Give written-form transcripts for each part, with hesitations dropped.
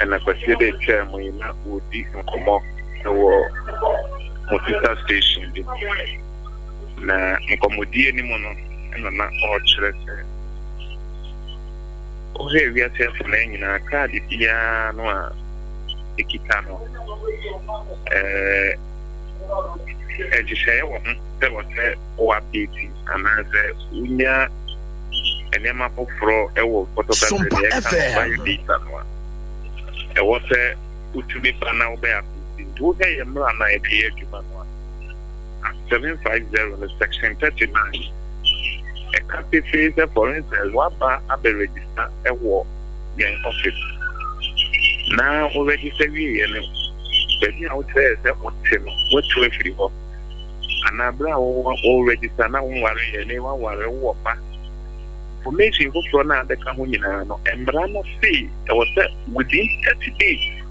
and I consider the chairman in that would be in common the station. Na nkomodi ani mu no na o kyerɛ o he wi asefo na nyina card bia no a ekita no ejisɛ wo ho sɛ wo sɛ o update anaasɛ unya enema foforo ɛwɔ photography data no a ɛwɔ sɛ utumi ba na wo bɛ akɔsi wo hɛ yɛ mra na ɛde adwuma no 750 section 39. A copy phase, for instance, what bar be register a war in office. Now already say we and the out there that what to every work. And I brought all register now worry and anyone worry what information for now the Camunina and Brano see I was there within 30 days.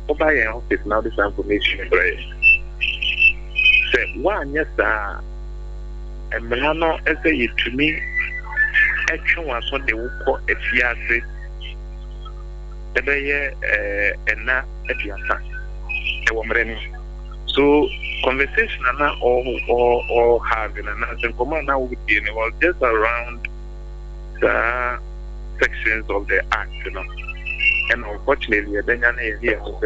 Oh, by an office now this information say one yes and Milano as a to me action was what they would call a fiancé and not a fiancé a woman. So conversation and not all having and as in command now would be it was just around the sections of the act, you know. And unfortunately then here was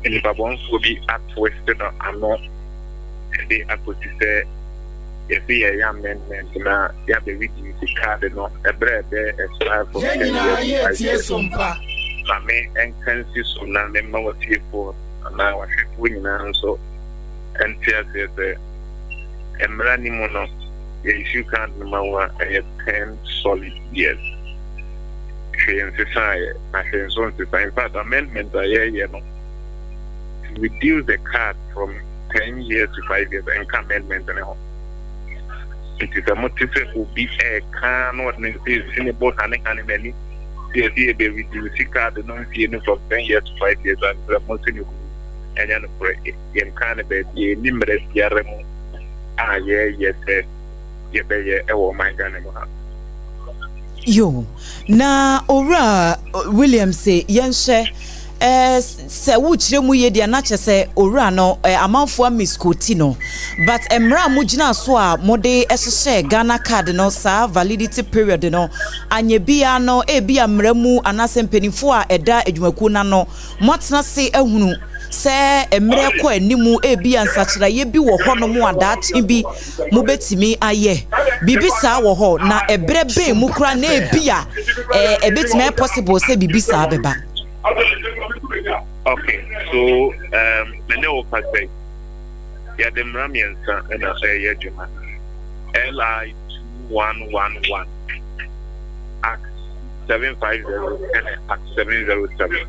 in Babon will be twisted or not. They are going to say, if we are young men, now they are reading the card and not a bread there as far for 10 years. Sompa. I mean, and can see so now, then, I was here for an hour, winning now, so and tears is a running mono. If you can't remember, I have 10 solid years. She in society, I say, so in fact, amendments are here, you know, to reduce the card from 10 years to 5 years and amendment and all. It is a motive will be a can or in a boat and many. They reduce the card and non see from 10 years to 5 years and the most in and then for a kind of a numerous yaremo. Ah, yes, my gun. Yo, na ora William say, Yanshe. Se wuchire mu ye dia na chese owura no amanfo amiskoti no but emra mu gina so a mode ehye Ghana card no sa validity period no anye bia no bia mramu anasempenifo a eda adwumaku na no motena se ehunu se emre ko animu bia nsachira ye bi wo ho no mu adachi bi mu betimi aye bibisa wo ho na ebrebe mu kra na bia ebetimi possible se bibisa beba. Okay, so many of us say, yeah, the Ramians and I say, yeah, Juma, LI 2111, Act 750 and Act 707.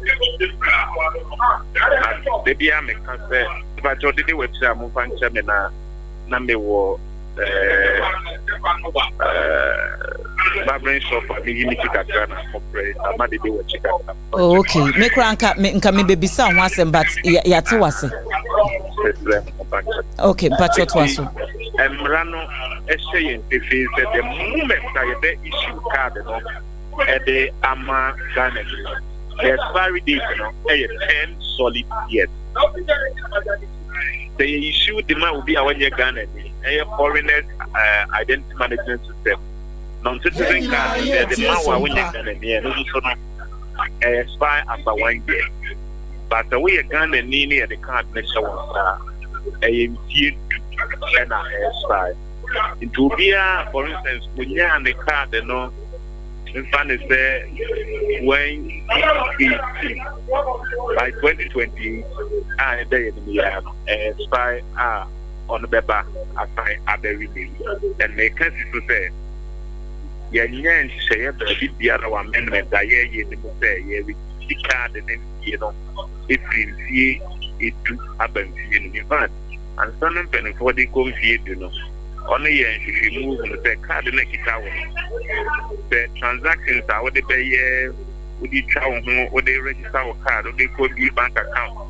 The BM can say, if I told the website, move on Chamina, number war. Oh, okay. Make ranka me baby son once but yati wase. Okay, but what was so? Rano essaying if is the moment that the issue card no at the Ama Ghana. The expiry date no 10 solid years. The issue demand will be our Ghana. A foreigners identity management system. Non-citizen card, the man when you're going to expire after 1 year. But the way you're going to need the card next one, a and expire. It will be, for instance, when you're on the card, you know, the fun is there when by 2020, expire on the paper assign other release. And make sense to say, Yan say the other amendment that ye say, the card and then, you know, if you it happens in the event. And some penny for the confused, you know. Only if you move on the card and make it out. The transactions are what they pay, would you travel home, or they register a card, or they could be bank account.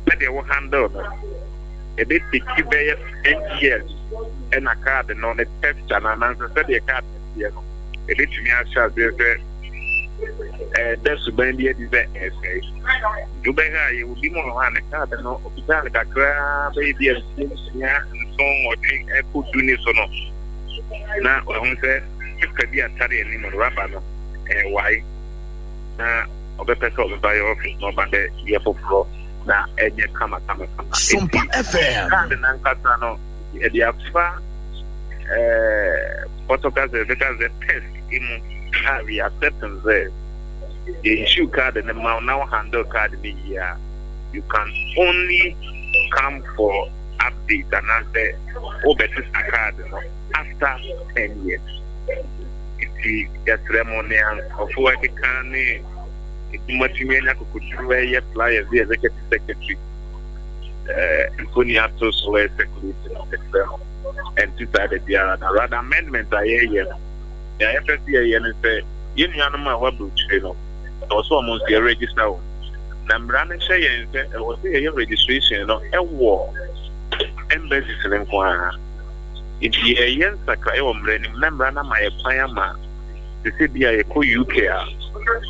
But they will handle a bit to keep 8 years and a card and on a test and an answer to the card. A bit to me, I shall be That's when the essay. You better, you will be more on a card and no, like a crab, baby, and song or drink a good unit or no. Now, I say, it could be a study and in a rabbi, and why? Now, of the person of the office, no, but the year for now, and you come. Sompa FM. And Ancatano, the Alpha, photographs, because the test in carry acceptance there. The issue card and the now handle card in the year. You can only come for update and answer better card after 10 years. It's a ceremonial of what it can. It's much more could apply as the executive secretary. Kuniato so secretary and decided the rather amendments are here. The FSA and say, you know, what you know. Also amongst the register. Nambrana say and was a registration of a war. Embassy in Inquire. It's a yen sacra Nambrana my payama. The CBI co UK.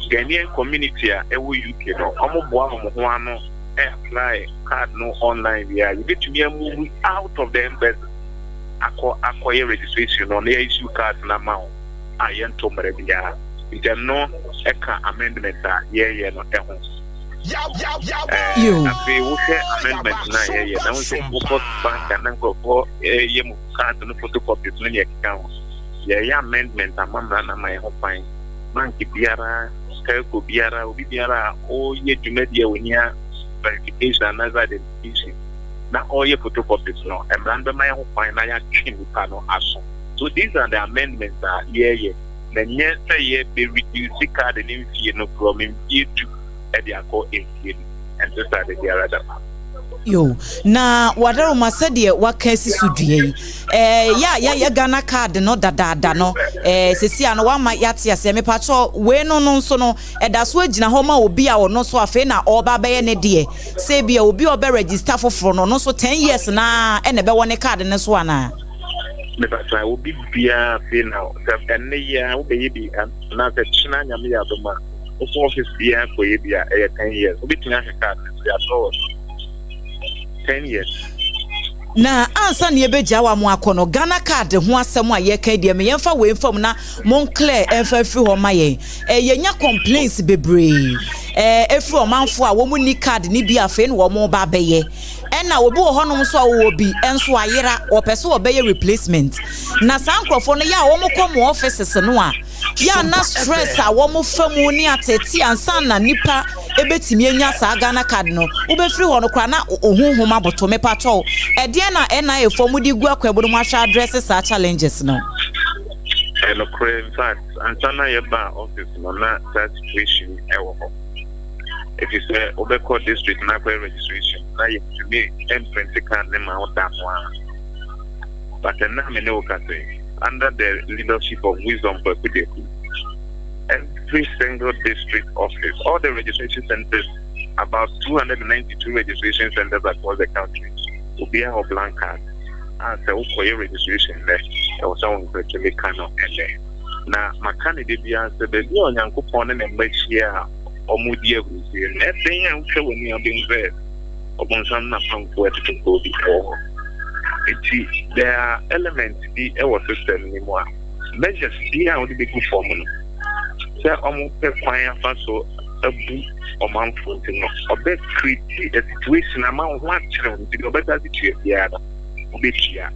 Ghanaian community a UK no. Omo apply card no online yeah. You get to be a movie out of the embassy. Acquire registration on the issue card na amount. I am to Marebia. It's a no amendment yeah no you amendment na yeah now say book bank and go for yemu card no photocopy no your account yeah amendment amamra na my home fine bank biara ko biara obi biara o ye dwumadie wonia verification another identification na all your photocopies no and brand my home fine na ya twin pa no aso. So these are the amendments yeah the next year be reduce the card and in no from in to the accord in and just are the other. Yo, na wadaro masede wakasi sudue ya Ghana card no dada no sesi ano wa ma yate ase me pacho we no nso no eda so agina ho ma obi a ono so afa na oba beye ne de se bia obi obe register for no so 10 years na ene be wone card ne so ana but I will be via now. And yeah, will be now the China Yamia Doma. Office beer for 10 years. We be 10 years. Na ansa ne beja wa mo akono Ghana card ho asem a ye ka de me yemfa we inform na Moncler emfa firi ho maye yenya complaints bebre efiri o manfo a wo mu ni card ni bi afa ne wo mo ba beye na obi wo honom so a wo bi enso ayera wo pese wo beye replacement na sankrofo no ya wo mo kom offices no a ya na stress a wo mo famu ni ateti ansa na nipa ebetimi enya sa Ghana card no wo be firi ho no kra na ohunhuma boto me pato na NIA for mudi gu akwebo no ahwa address sa challenges no and in fact antana yeba office no na that situation ewo if you say Obeko district na registration na you to me entrance card name out that one but na me no can say under the leadership of Wisdom Perpetuity every single district office all the registration centers about 292 registration centers across the country will be a blank card as a registration there. There was someone virtually cannot end there. Now, my candidate be answered the young coupon and make here or Mudia will see nothing. I'm sure when you are being there upon some nothing where to go before. There are elements the our system anymore. Measures here would be good for me. So I'm going to so a book or month or best create a situation among one children to go better to the other. Obetia.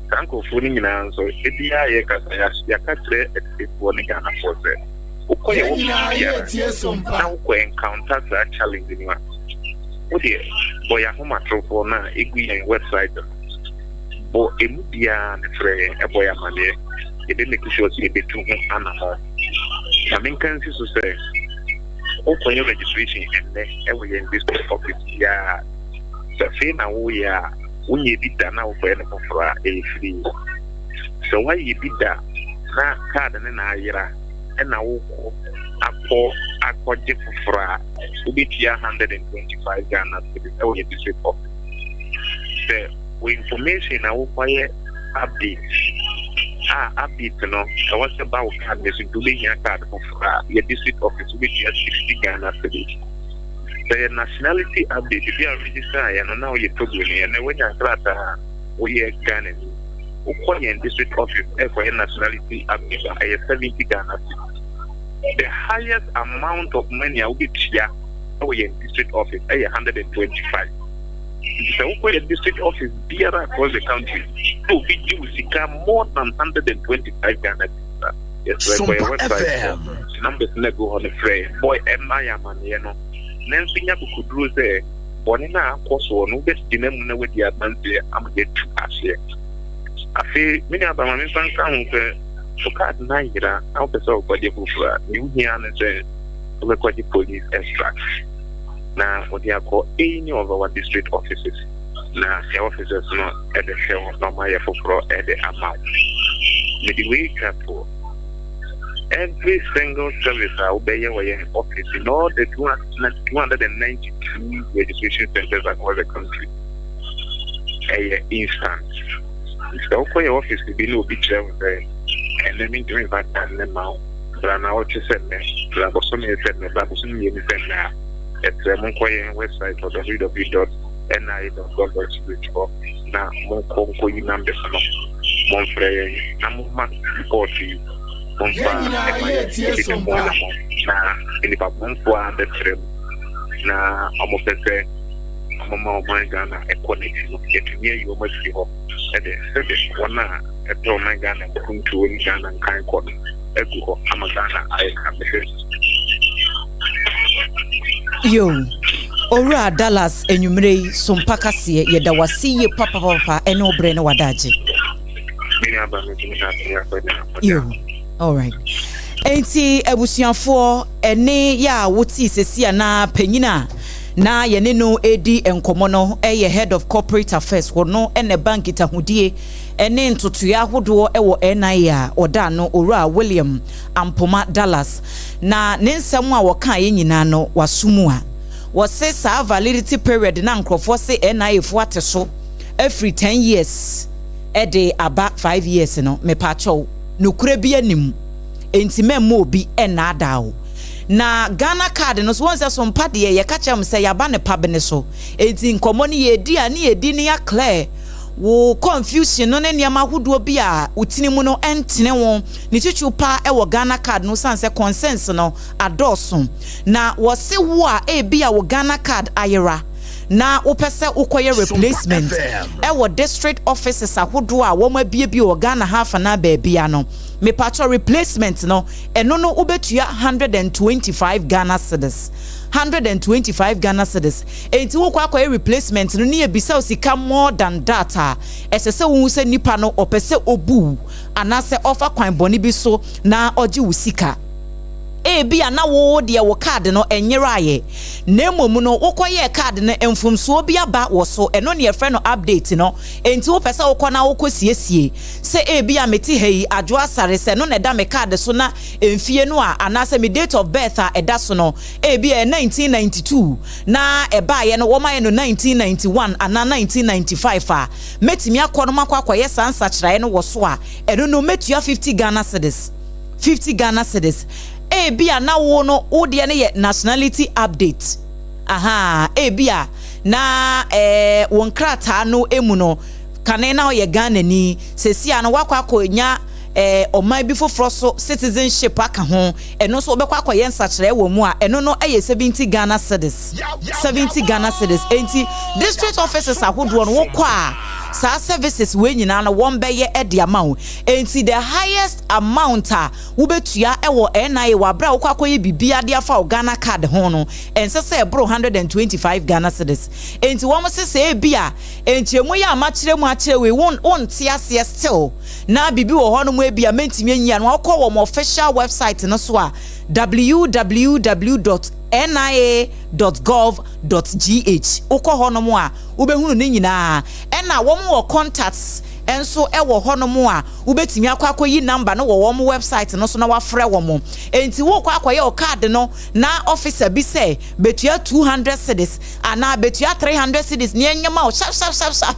Thank you for the answer. If you are a Yakatre, it's one Ghana for it. Now, we encounter that challenge in one. Oh, dear, boy, a home for now, a website. But a media and a friend, a boy, a money, it didn't make sure to be too much. I mean, can you say? Open your registration and then every in this office, yeah. The same and we are when you did that now for anything for a free. So why you did that? Now, card and then I and now I called you for a bit 125 Ghana to the only district office. The information I will quiet updates update no I was about card this to be here card of your district office which is 60 Ghana cedis. The nationality update if you are registered and now you're probably and when you're glad we are Ghana in district office for your nationality update I 70 Ghana cedis. The highest amount of money I will be here in district office 125. So the district office there across the country to be using more than 125 Ghana. Yes, Sompa FM. Numbers go on the frame. Boy, am I am on you know. Nancy could lose there. Bonina, also, no best dinner with the advance there. I'm get to pass here. I feel many of my son comes for card Niger. I'll be so good. You new here and say, look what the police extract. Now, what they are called any of our district offices. Now, the officers not at the share of Namaya for at the amount. Midway careful. Every single service I obey your office in all the 292 registration centers across the country. A instance. So, for your office to be no big travel there, and let me doing that and then now. But I'm out to send me. But I was only send me, but I was only send now. It's a Monkoyan website for www.ni.gov.uk. Now, Monkoyan number for Monfrey, Namuman report to you. Monfa, in the Monfa, the trim. Now, almost a say, Mama Ghana, a connection. Get near you must be home. At the service, one at my Ghana, to Ghana and kind corner. Echo, Amazana, I have the first. Yo, Ora Dallas enumere Sompa kase yeda wasi ye papa ene obre ne wadaje. Yo, all right. Enti ebusuafo ene ya woti sesi na panyina na yene no edi enkomo no eye head of corporate affairs wono ene bank itahudie ene ntotoya hodo ewo NIA oda no Ora William Ampoma Dallas na nensem a woka ye nyina no wasumu a wose sa validity period na nkrofo se NIA fo ateso every 10 years ede aba 5 years no mepacho no kura bi anim enti memmo obi ena adawo na Ghana card no so won se Sompa de ye ka chem se yaba ne pabene so enti nkomo ne ye di ani edi ne ya clear wo confusion no ne niam ahodo bi a utini mu no entene won ni chichu pa e wo Ghana card no sanse consent no adoso na wo se wo a e bi a wo Ghana card ayera na wo pese ukoye replacement e wo district offices ahodo a wo ma bie wo Ghana half na ba bia no me patcho replacement no eno no ubetua 125 Ghana cedis 125 Ghana cedis enti wo kwa replacement no ne ebisa osika more than data esese wo se nipa no opese obu anase offer kwan boni bi so na oji wo sika bia na wo de wo card no enyeraye na momu no wo koye card no emfumso bia ba wo so eno ne yefre no update no enti wo pese wo kona wo kosiesie se bia meti hei Adwoa ASARE se no na da me card so na emfie no a anase me date of birth a eda so no bia 1992 na ebaaye no wo maye no 1991 ana 1995 a metimi akono makwakoye sansa kiraye no wo so a eno no metua 50 Ghana cedis 50 Ghana cedis bia na wo no wo de ne ye nationality update aha bia na won krata no emu no kane na ye Ghana ni sesia no wakwa akonya oman bi foforo so citizenship aka ho eno so obekwa akoye nsakire wo mu a eno no 70 Ghana cedis 70 Ghana cedis enti district offices ahodo no wo kwa sa services we nyina na won beye ede amount enti the highest amount a wo betua ewo NIA wa bra wo kwakoye bibia de afa Ghana card ho no ensese ebro 125 Ghana cedis enti wo mo sese bia enti emu ya amachire mu akire we won tiase still na bibi wo ho no mu bia mentimi anyia no akọ wo mo official website no so a www.nia.gov.gh ukọ hono mu a ubehunu ne nyina na wo mo contacts enso ewo ho no mo a wobetimi akwakoyi number no wo wo website no so na wafrɛ wo mo enti wo kwakoye o card no na officer bi say betua 200 cedis ana betua 300 cedis ne nyama o sharp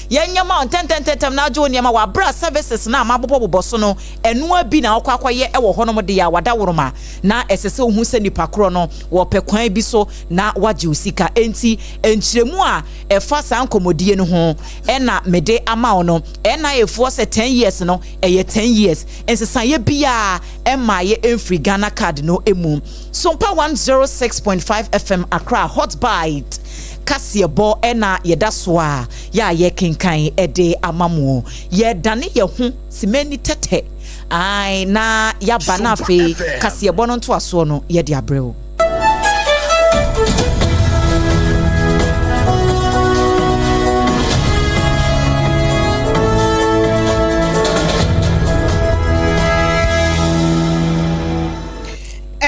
yenyama on ten na jo nyama wa bra services na amabobo so no eno abi na akwakoye ewo ho no mo de ya wada woroma na esese ohu se nipa kro no wo pekwan bi so na waje usika enti enchiremu a efa san komodie no ho ena mede ama no ena efuo se 10 years no eye 10 years ensesan ye bia ema ye emfree Ghana card no emu Sompa 106.5 FM Accra hot bite Kasiebo ena yedaswa ya ye kenkan ede amamu ye dane ye hu simeni tete ai na ya banafe Kasiebo no to aso no ye de abreo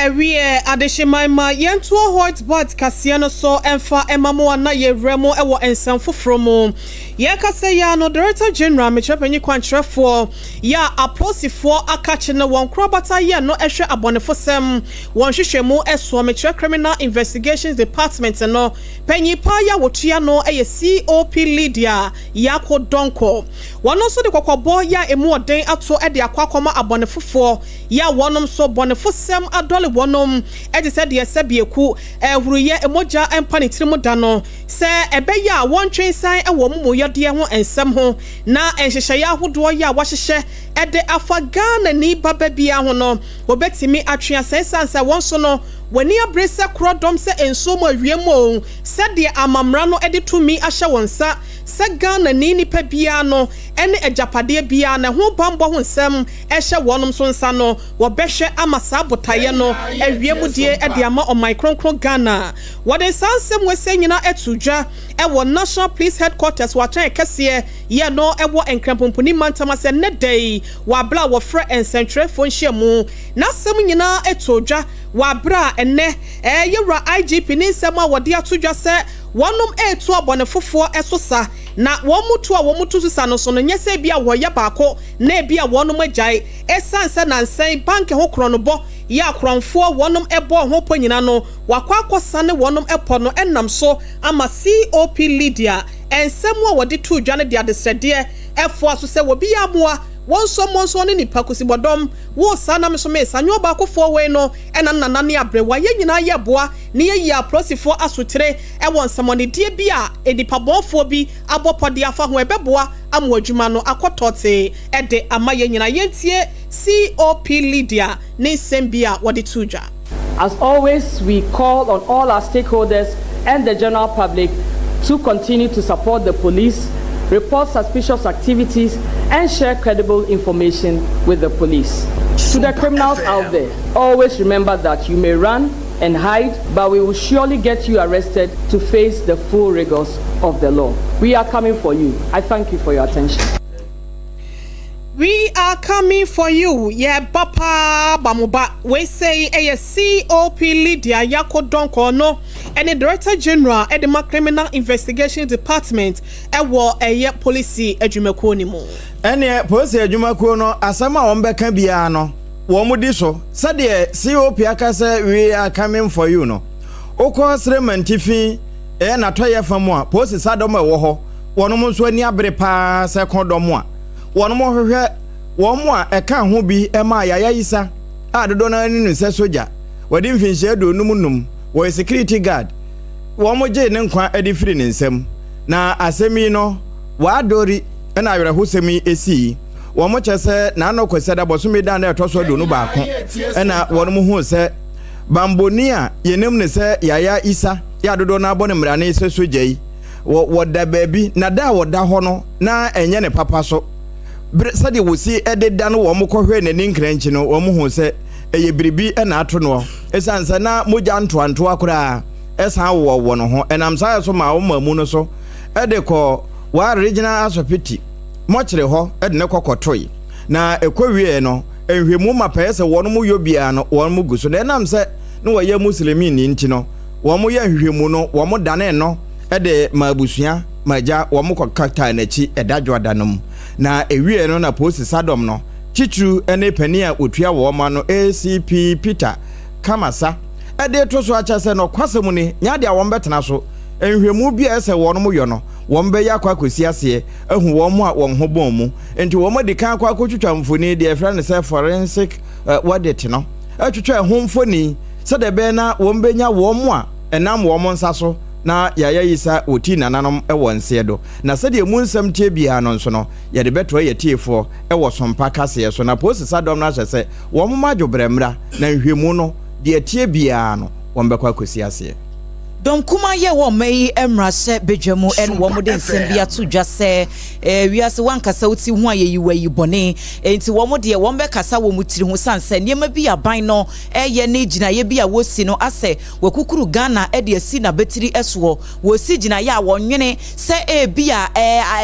Ewie adeshemaima yentuo whiteboard kasiano so emfa emamo na ye remo ewo ensamfo fromo ye kase ya no director general mechepenyi kwantrefo ya aposifo akache na won krobata ye no ehwe abonefo sem won hwehwemu eso meche criminal investigations department no penyi pa ya wotua no eye COP Lydia yako donko wono so de kokobo ya emu oden ato ede akwakoma abonefofo ya wonom so bonefo sem adole wonom edi said ye sebieku huruye emoja empani tirimu dano se ebeya won twensan ewo mumu yode ho ensem ho na enhyehyeye ahodo ya wahyehyɛ ede afagana ni baba bia ho no obetimi atwea sensansa won so no wani abrese krodom se enso mo awiemo se de amamra no ede tumi ahye wonsa se Ghana ni nipa bia no ene ejapade bia na ho bambo ho nsem ehye wonom so nsa no wo behwe amasa botaye no awiemu die ede ama o micronkron Ghana wode sansem wese nyina etudwa ewo National Police Headquarters watran kese ye no ewo enkrampopuni mantama se ne day wa bla wo frɛ ensentre fo nhyiamu na sem nyina etudwa wa bra enne yewra IGP ni nsem a wode atudwa se wonom etu abonefofo esosa na womutu susa no so no nyese bia woye baako na bia wonom agyae esanse na nsan bank ho kronobo ya kronfo wonom ebo ho ponyina no wakwakosa ne wonom epo no enam so ama COP Lydia ensem a wode tu dwane de adesrede efo aso se wobi amoa wonso ne nipa kusibodom wo sanam so me sanyo ba kofo we no ena nanane abrewa ye nyina ye boa ne ye aprosifo asotere e won samone die bi a edipa bonfo bi abopode afa ho ebeboa amwadwuma no akotote ede ama ye nyina yentie COP Lydia ne sembia wode tuja. As always, we call on all our stakeholders and the general public to continue to support the police, report suspicious activities, and share credible information with the police. To the criminals out there, always remember that you may run and hide, but we will surely get you arrested to face the full rigors of the law. We are coming for you. I thank you for your attention. We are coming for you. Yeah, Papa Bamuba. We say a COP Lydia Yako Donko no. And the Director General at the Criminal Investigation Department ewo eye policy ejumako mo. Ene policy ejumako no asama ombeka bia no. Wo mudi so sade COP akase we are coming for you no. Okọ sremantifi na toye famu a policy sadom ewo ho. Wono mo so ani abere pa secondom a. Wono mo hwehwe wo mo a eka ho bi ema yaya isa a dodo na ni nse soja. Wadi mfinhye do num wo security guard wo mo je ne nkwa adifiri ne nsem na asemi no wa dori na awere hosemi esi wo mo chese na anokwese da bosumi dan na etoso do no baako na wo mo hu se bamboni a yenem ne se yaya isa ya dodo na abone mra ne se soja yi wo da baabi na da wo da ho no na enye ne papa so sade wo si ededa no wo mo kohwe ne nkranchi no wo mo hu se eye biribi na ato no esansa na moja ntoanto akora esa wo no ho enam sa so ma wo mamu no so edeko wa regional asopiti mo kire ho ede ne kokotoi na ekowie no enhwemu mapese wono mu yobia no wono mu guso na enam se no wo ye muslimin ni nti no wo mo ye hwehwemu no wo mo dane no ede mabusua maja wo mo kokata na chi edadwo adanom na ewie no na post sadom no chichu ene pani a otua wo ma no ACP Peter Kamasa ede to so acha se no kwasem ni nya de a won betena so enhwemu bia ese won mo yo no won be yakwa kosi ase ehu won mo a won ho bon mu enti won mo de kan akwa kotwitwa mfoni de efra ne se forensic audit no atwitwa ho mfoni se de be na won be nya won mo a enam won mo nsa so na yaya yisa oti nananom ewo nse do na se de mu nsam tie bia no nso no ye de beto ye tiefo ewo sompa kase so na post sadom na hye won mo madwobremra na nhwemu no de tie bia no won be kwa kosi ase Dom kuma ye wo mai emra se bedwamu en wo mode nsem bia to dwa se wiase wankasa uti ho aye yi bone enti wo mode wo mbe kasa wo mutiri ho sanse niema bia ban no ye ne gina ye bia wo si no ase wakukuru Ghana e de asi na betiri eso wo si gina ye a wonwene se bia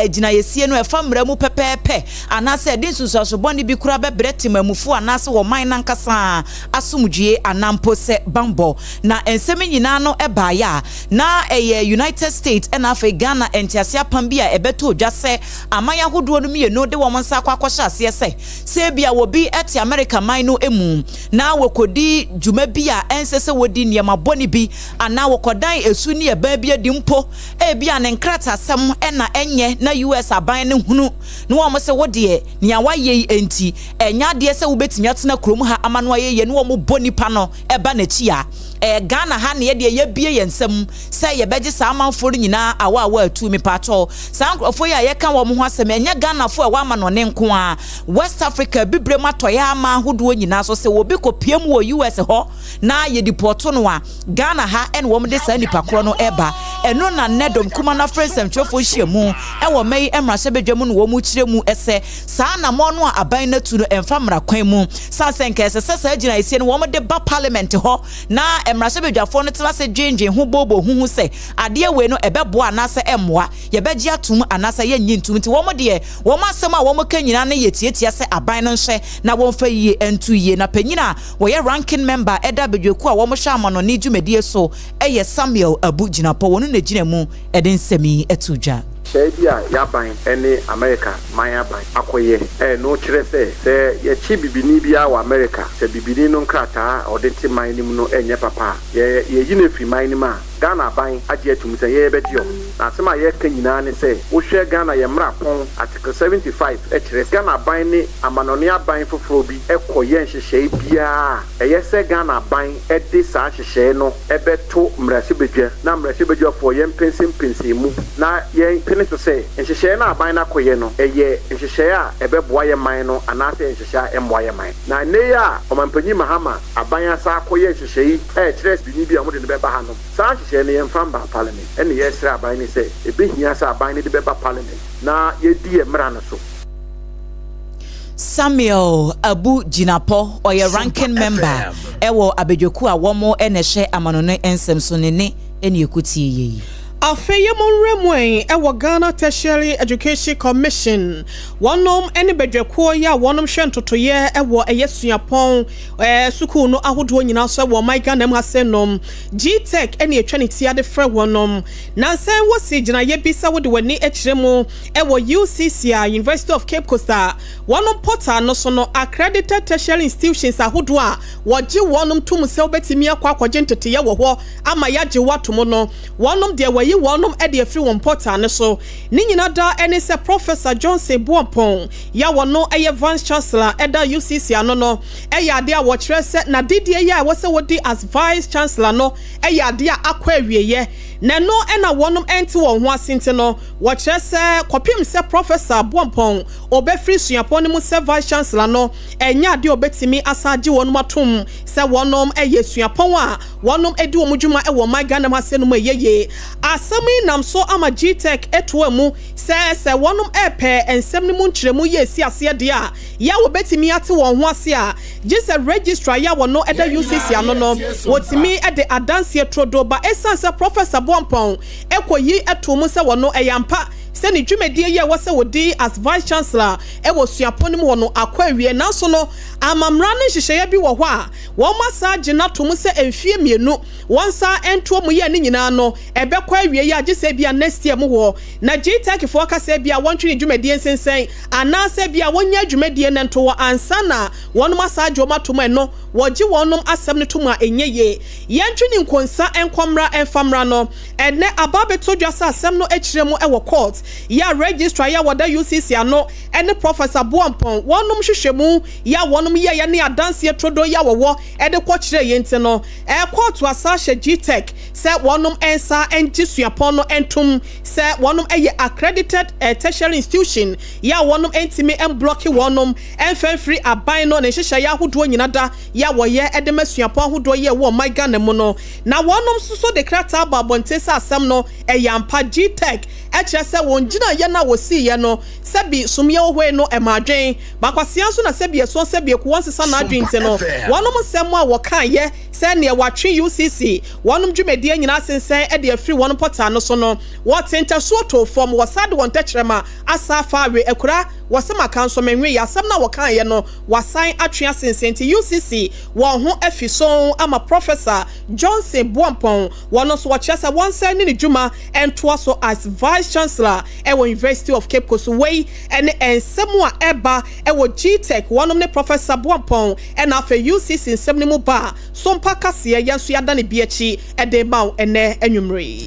gina ye sie no e famra mu pepepe anase de susuaso bone bi kura bebrete mamufu anase wo man nankasa asumdue anampo se bambo na ensem nyina no eba ya na United States and Ghana entiase apam bia ebeto dwa se amaya hodo no mie no de wo monsa kwakwasha se bia wo bi eti America man no emu na wokodi djuma bia ensese wodi niema boni bi ana wokodan esu ni eba bia di mpo bia ne nkrata asem na enye na US aban ne hunu no wo se wode nia waye enti enya de se wo betimi atena krom ha amano aye ne wo mo boni pa no eba na chia Ghana ha ne ye bie yensem say ye beje sa amanfo nyina awa atu mi pato sa nkrofo ya ye kan wo mo ho asem enya Ghana fo wa ma no ne nko a West Africa bibre mato ya ama hodo nyina so se wo bi kopiem wo US ho na ye deport no a Ghana ha en wo mo de sa nipa kro no eba eno na nedom kuma na friends amtwefo hyiemu e wo mai emra se bedwam no wo mu kiremu ese sa na mo no aban na tu no emfa mra kwan mu sa senke ese sa gina ese no wo mo de ba parliament ho na emrase bedwafo no tela se dwenje hu bobo hu se ade we no ebebo anase emmoa ye beji atum anase ye nyintum nti wo mo de wo ma asem a wo mo kanyina na yetietia se aban no nhye na wo mfa yie entu yie na panyina wo ye ranking member eda bedweku a wo mo hwa amano ni dwumedie so eye Samuel Abu Jinapo wo no na gina mu eden semi etudwa Shebia yaban ene America mayaban akoye no kire se ye chi bibini bia wa America se bibini no nkrata odenti man nim no enye papa ye yine fi man nim a Ghana ban agye atum se ye bedio na asema ye kanyina ne se wo hwe Ghana ye mra pon article 75 kire Ghana ban ni amanone aban foforo bi ekoye nhyehyɛ bia ye se Ghana ban edi sa hyehyɛ no ebeto mrase bedwa na mrase bedwa fo ye mpensim mu na ye to say nhyehyɛ na aban na koye no eye nhyehyɛ a ebeboa ye man no anase nhyehyɛ emboa ye man na ne ya omampanyi Mahama aban asa koye nhyehyɛ kire bini bia mo de beba ha no sa nhyehyɛ ne yemfa ba parliament ene yesra aban ni say ebehia sa aban ni de beba parliament na yedi emra no so Samuel Abu Jinapo oye ranking member ewo abedwoku a wo mo enehye amanone ensem so ne ene ekutie yi Afeye monremwen ewo Ghana Tertiary Education Commission wonom ene bedwekuo ya wonom hwentotoye ewo eyesuapon sukuu no ahodo nyina so ewo my Ghana mu asenom GTech ene etwaniti ade frɛ wonom nansan wo si gina ye bisa wo de wani ekiremu ewo UCC University of Cape Coast wonom portal no so no accredited tertiary institutions ahodo a woje wonom tum se obetimi akwa ntete wo ho ama yaje watom no wonom de wayi wonom ede afri won portal ne so ni nyina da ene se Professor Johnson Buapon ya wono eye vice chancellor eda UCC ano no eya ade a wo kire se na didie ya wo se wodi as vice chancellor no eya ade a akwa awieye na no ena wonom enti wo ho asente no wo kire se kopim se Professor Buapon obefri suapon mu se vice chancellor no enya ade obetimi asaje wonom atom se wonom eye suapon a wonom edi wo mudwuma e wo my Ghana masenu mu eyeye asami nam so ama GTech etwa mu se wonom epe ensem ne mu nkyeremu ye si ase de a ya wo betimi ate won ho ase a gise registrar ya wo no eda UCC ano no wotimi ede adanse trodo ba esanse Professor Bompon ekoyi eto mu se wo no eyampa se ni dwumadie ye wo se wodi as vice chancellor e wo suapon mu no akwawie nanso no amamra ne hyehyeye bi wo ho a wo masa gina to mu se emfie mienu wonsa ento mu ye ne nyina no ebekwa awie ye age se bia next year mu ho na GTech fo ka se bia wontwe dwumadie nsensen ana se bia wonya dwumadie ne nto ansa na won masa joma to mu no wogi wonom asem ne to mu a enyeye yentwe ni nkonsa enkomra enfamra no ene ababeto dwasa asem no ekire mu e wo court ya registrar ya wada UCC ano ene professor Boampon wonom hwehwemu ya wonom ye ne adanse trodo ya wowo e de ko kire yente no court asa hye GTech se wonom ensa enti suapon no entum se wonom eye accredited tertiary institution ya wonom entimi emblock wonom enfan free aban no ne hyehyɛ ya hodo nyinada ya woye e de masuapon hodo ye wo my Ghana mu no na wonom so de krata babonte sa asem no eyampa GTech e kire se won gina ye na wosi ye no sebi sumye ohwe no emadwen bakwasia so na sebi eso sebi ku wonsesa na adwinte no wonom sem a wokan ye se ne watwe UCC wonom dwumedie nyina sensen e de afiri wonom portal no so no wotenta so to form wasade won tekrema asafa we ekura wasema kanso menwe ya asem na wokan ye no wasan atwea sensen ti UCC won ho afison ama professor Johnson Boampon wono so wachesa wonsan ni dwuma entoa so as vice chancellor e wo University of Cape Coast way ene ensemu a eba e wo GTech wonom ne professor Boampon e na afa UCC nsem ne mu ba Sompa kase yanso yada ne biechi e de maw ene anwumre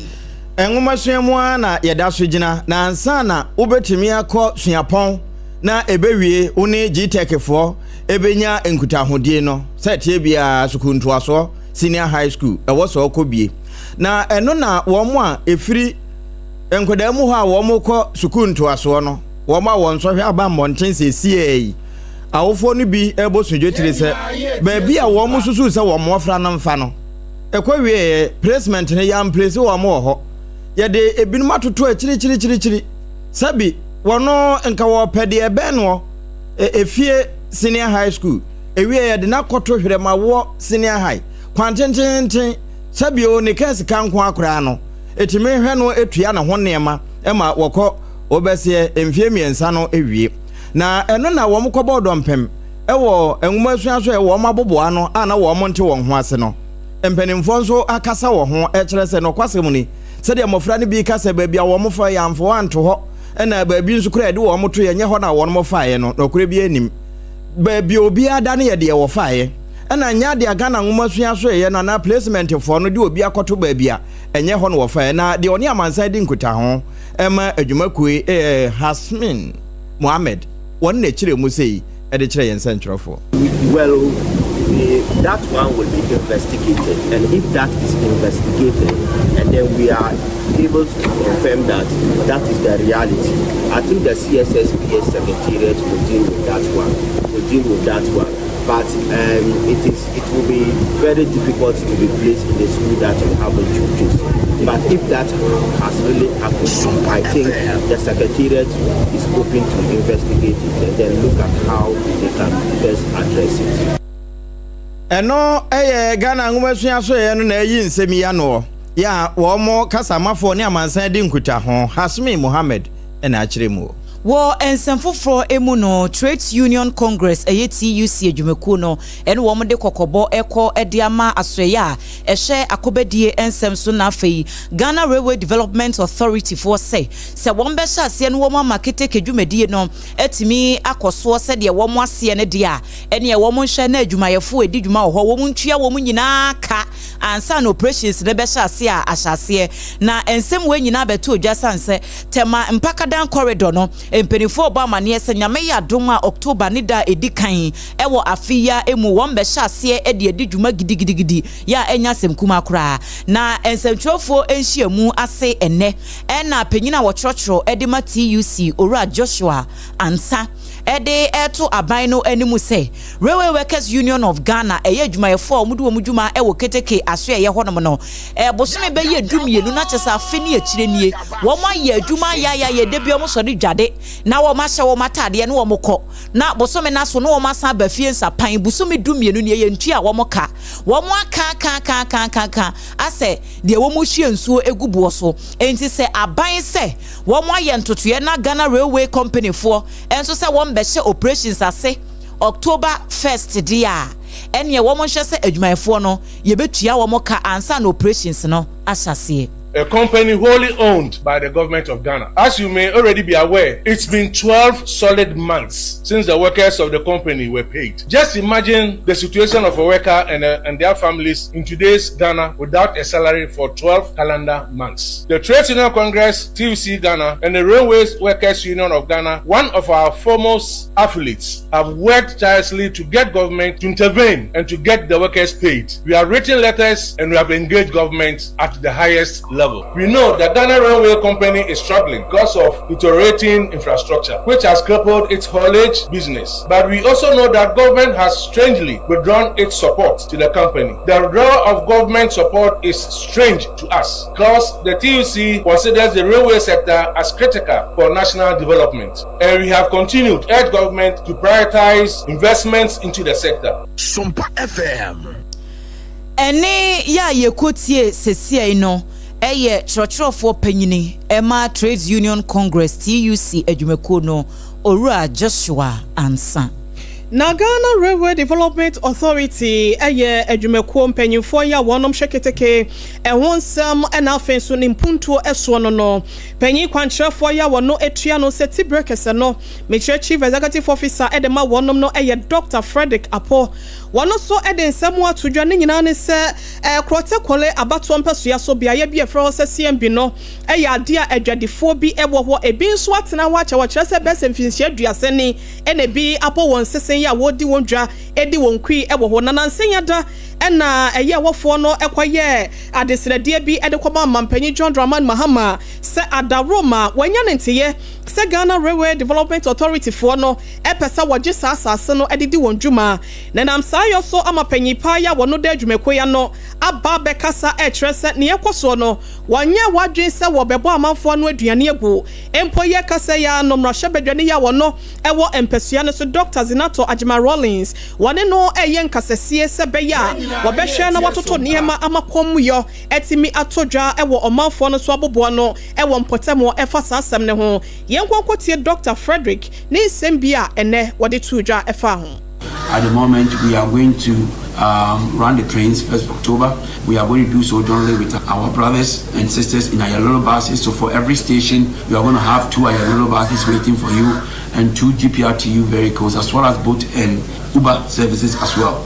enwoma suamu na yeda so gina na ansa na ubetimi akọ suapon na ebewie one GTech fo ebenya enkutahodie no setie bia sukuntu aso senior high school e wo so okobie na eno na wo mo a efiri enkodamu ho a wo mo kọ sukuntu aso no wo ma won so hwe aba monten sesie awofo no bi ebosudwe tire se ba bia wo mo susu se wo mo fra na mfa no ekwawie placement ne yam place wo mo ho ye de ebinum atoto chiri sabi wono enka wo pede ebe no efie senior high school ewie ye de na koto hwere ma wo senior high kwantenten sabi o ne kesi kanko akora no etime hwe no etua na ho nema ema wokọ obese emfie miensa no ewie na eno na wo mkọ bodo mpem ewo enwuma asua so ewo maboboa no ana wo monte wo ho ase no empenimfo nso akasa wo ho ekere se no kwasem ni sede mofra ne bi kasa ba bia wo mofa ya amfo anto ho ena ba bi nso kura de wo moto ye nye ho na wo mofa no nokure bi anim ba bi obi ada ne ye de wo fae ena nya de aga na nwuma asua so ye na placement fo no de obi akoto ba bia enye ho no wo fae na de oni amansa di nkuta ho ema adwumakue Hasmin Mohammed one na chire mu sei e de chire yen centrofo well that one will be investigated, and if that is investigated and then we are able to confirm that that is the reality, I think the CSSPS secretariat will deal with that one. But it will be very difficult to be placed in the school that will have a churches. But if that has really happened, I think the secretariat is open to investigate it and then look at how they can best address it. Eno Ghana ngumesua so ye no na yi nsemi ya no ya wo mo kasamafo ne amansan di nkuta ho Hasmi Mohammed na akire mu wo ensemfofro emu no Trades Union Congress TUC adwumaku no ene wo de kokobo eko de ama asoya ehye akobedie ensem so na afei Ghana Railway Development Authority for se wo mbe hye ase ne wo ma market kedwumadie no etimi akoso se de wo mo ase ne de a ene wo mo hye na adwumayefo edi dwuma ho wo mo ntwia wo mo nyina ka ansa na operations ne be hye ase a ahyase na ensem we nyina beto odwa sanse tema mpakadan corridor no empenifo Obama ne ese nyame ya doma October ni da edikan ewo afia emu wo mbe hye ase edi dwuma gidigidi ya enya semkuma kura na ensemtwofo enhyiamu ase ene na penyina wo chrochro edima TUC ora Joshua ansa ede eto aban no animu say Railway Workers Union of Ghana eye adwumayefo omudu omudwuma e wo keteke aso eye honom no bosome be ye dumienu na chesa afeni akire nie wo ma ye adwuma ya ye de biom so de dwade na wo ma hye wo matade ne wo mokọ na bosome na so no wo ma san ba fie nsapan busome dumienu ne ye ntua wo moka wo mo aka ase de wo mo hye nsuo egubo so enti se aban se wo mo aye ntotoye na Ghana Railway Company for enso se wo mbehye operations ase October 1st dia enye wo mo hye se adwumayefo no ye betua wo moka ansa na operations no asase. A company wholly owned by the government of Ghana. As you may already be aware, it's been 12 solid months since the workers of the company were paid. Just imagine the situation of a worker and their families in today's Ghana without a salary for 12 calendar months. The Trades Union Congress, TUC Ghana, and the Railways Workers Union of Ghana, one of our foremost affiliates, have worked tirelessly to get government to intervene and to get the workers paid. We have written letters and we have engaged government at the highest level. We know that Ghana Railway Company is struggling because of deteriorating infrastructure, which has crippled its haulage business. But we also know that government has strangely withdrawn its support to the company. The withdrawal of government support is strange to us because the TUC considers the railway sector as critical for national development. And we have continued to urge government to prioritize investments into the sector. Sompa FM. Ene ya yekotie sesie no eye churchofo panyini Emma Trades Union Congress TUC adwumako no Owura Joshua Ansa. Na Ghana Railway Development Authority eye adwumako mpanyinfo ya wonom hweketeke ehonsam na afenso ne mpuntuo eso no panyin kwankyerefo ya wono etua no seti breakers no Meche Chief Executive Officer edema wonom no eye Dr. Frederick Apo wono so eden samu atodwa ne nyina ne se krote kole abato mpasuya so bia ye bi efro se CMB no eye ade a adwadefo bi ewo ho ebi nso atena wa kya kyerɛ se best mfinsia aduase ne ene bi Apo won sesen ya wodi won dwa edi won kwi ewo ho nanansenya da ena eye wofo no ekwaye adesrade bi edekoma mampanyi John Dramani Mahama se adaroma wanya nenteye se Ghana Railway Development Authority for no epesa wagye asase no edidi won dwuma na namsayo so amapanyi pa ya wono da dwumako ya no aba bekasa etrese ne yekoso no wanya wadwen se wo bebo amanfo no aduane egu empo ye kasa ya no mrahye bedwane ya wono ewo empesua no so Dr. Zinato Ajima Rollins wone no eye nkasesie se beya wo behwe na watoto niema amakom yo etimi atodwa ewo omanfo no so abobo no ewo mpotemo efa sasem ne ho yenkwankotie Dr. Frederick ni sembia ene wode tudwa efa ho. At the moment, we are going to run the trains 1st October. We are going to do so jointly with our brothers and sisters in Ayalolo buses. So for every station, we are going to have 2 Ayalolo buses waiting for you and 2 GPRTU vehicles, as well as boat and Uber services as well,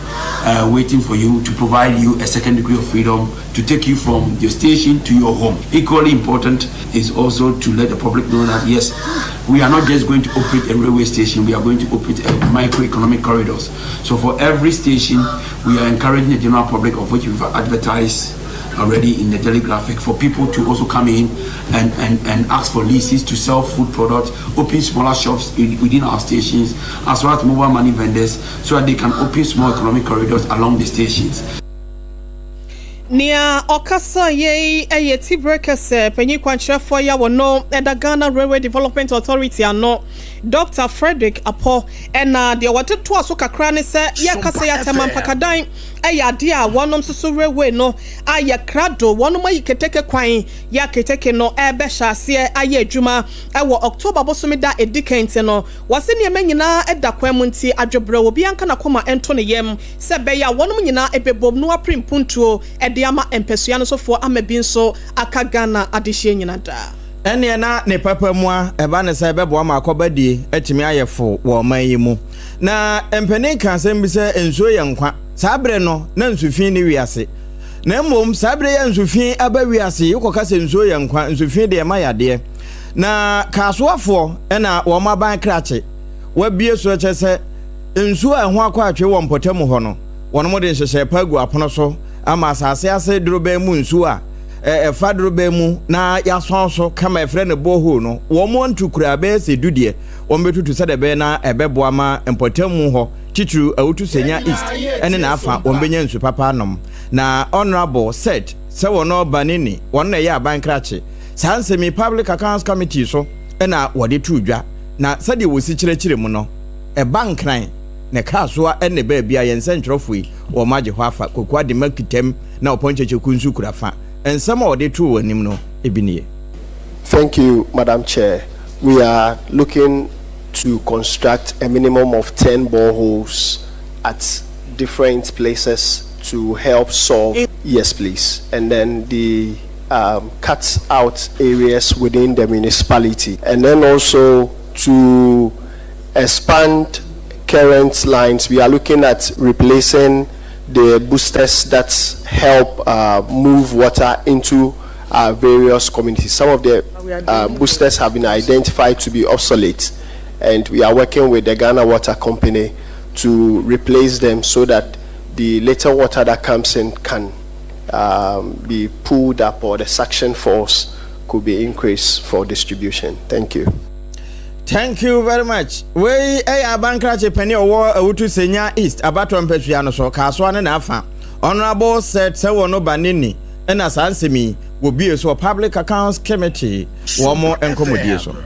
waiting for you to provide you a second degree of freedom to take you from your station to your home. Equally important is also to let the public know that yes, we are not just going to operate a railway station, we are going to operate a microeconomic corridors. So for every station, we are encouraging the general public, of which we've advertised already in the daily graphic, for people to also come in and ask for leases to sell food products, open smaller shops within our stations, as well as mobile money vendors, so that they can open small economic corridors along the stations. Nia okasa ye ayeti breakers panyi kwankyerefo ya wono eda Ghana Railway Development Authority ano Dr. Frederick Apo ena de wateto aso kakra ne se yakasa ya temampakadan ayade a wonom soso railway no aye krado wonom ayiketeke kwan ya keteke no ebe hyase aye adwuma ewo October bosomida edikente no wase ne manyina eda kwan mu nti adwobre obi anka na koma ento ne yem se be ya wonom nyina ebebom no aprimpuntuo ama empesua no sofo amabi nso aka Ghana adehye nyina da ene na ne papa mu a eba ne sai bebo ama akobadie atimi ayefo wo man yi mu na empene kan sem bi se enso ye nkwa sabre no na nsufin ni wiase na mmom sabre ye nsufin aba wiase yikoka se enso ye nkwa nsufin de ma yade na kasoafo ena wo maban krache wabie so chese enso ehho akwa atwe wo mpotem ho no wono mo de nhyehyɛ pagu apono so ama asase ase drobe mu nsu a fadro be mu na yasonso kama efre ne boho no wo mo ntukura be se dudie wo betutu se de be na ebeboa ma empotamu ho titru awutu senya east ene na afa wo benya nsu papa anom na honorable said se wo no banini wo na ya bankrache sansemi public accounts committee so ena wo de tudwa na sade wo si kirekire mu no e bankran ne kasoa ene ba bia yense ntwerofoi wo magye ho afa kokwa de makitem na oponcheche kunsu kurafa ensama wo de tu wanim no ebiniye. Thank you, Madam Chair. We are looking to construct a minimum of 10 boreholes at different places to help solve. Yes, please. And then the cut out areas within the municipality. And then also to expand current lines, we are looking at replacing the boosters that help move water into various communities. Some of the boosters have been identified to be obsolete, and we are working with the Ghana Water Company to replace them so that the little water that comes in can be pulled up, or the suction force could be increased for distribution. Thank you. Thank you very much. We abankrache penny owo awutu senya east abato mpetria no so kaso ne na afa. Honorable said se wono banini na sansemi wo bie so public accounts committee wo mo enkomodie so.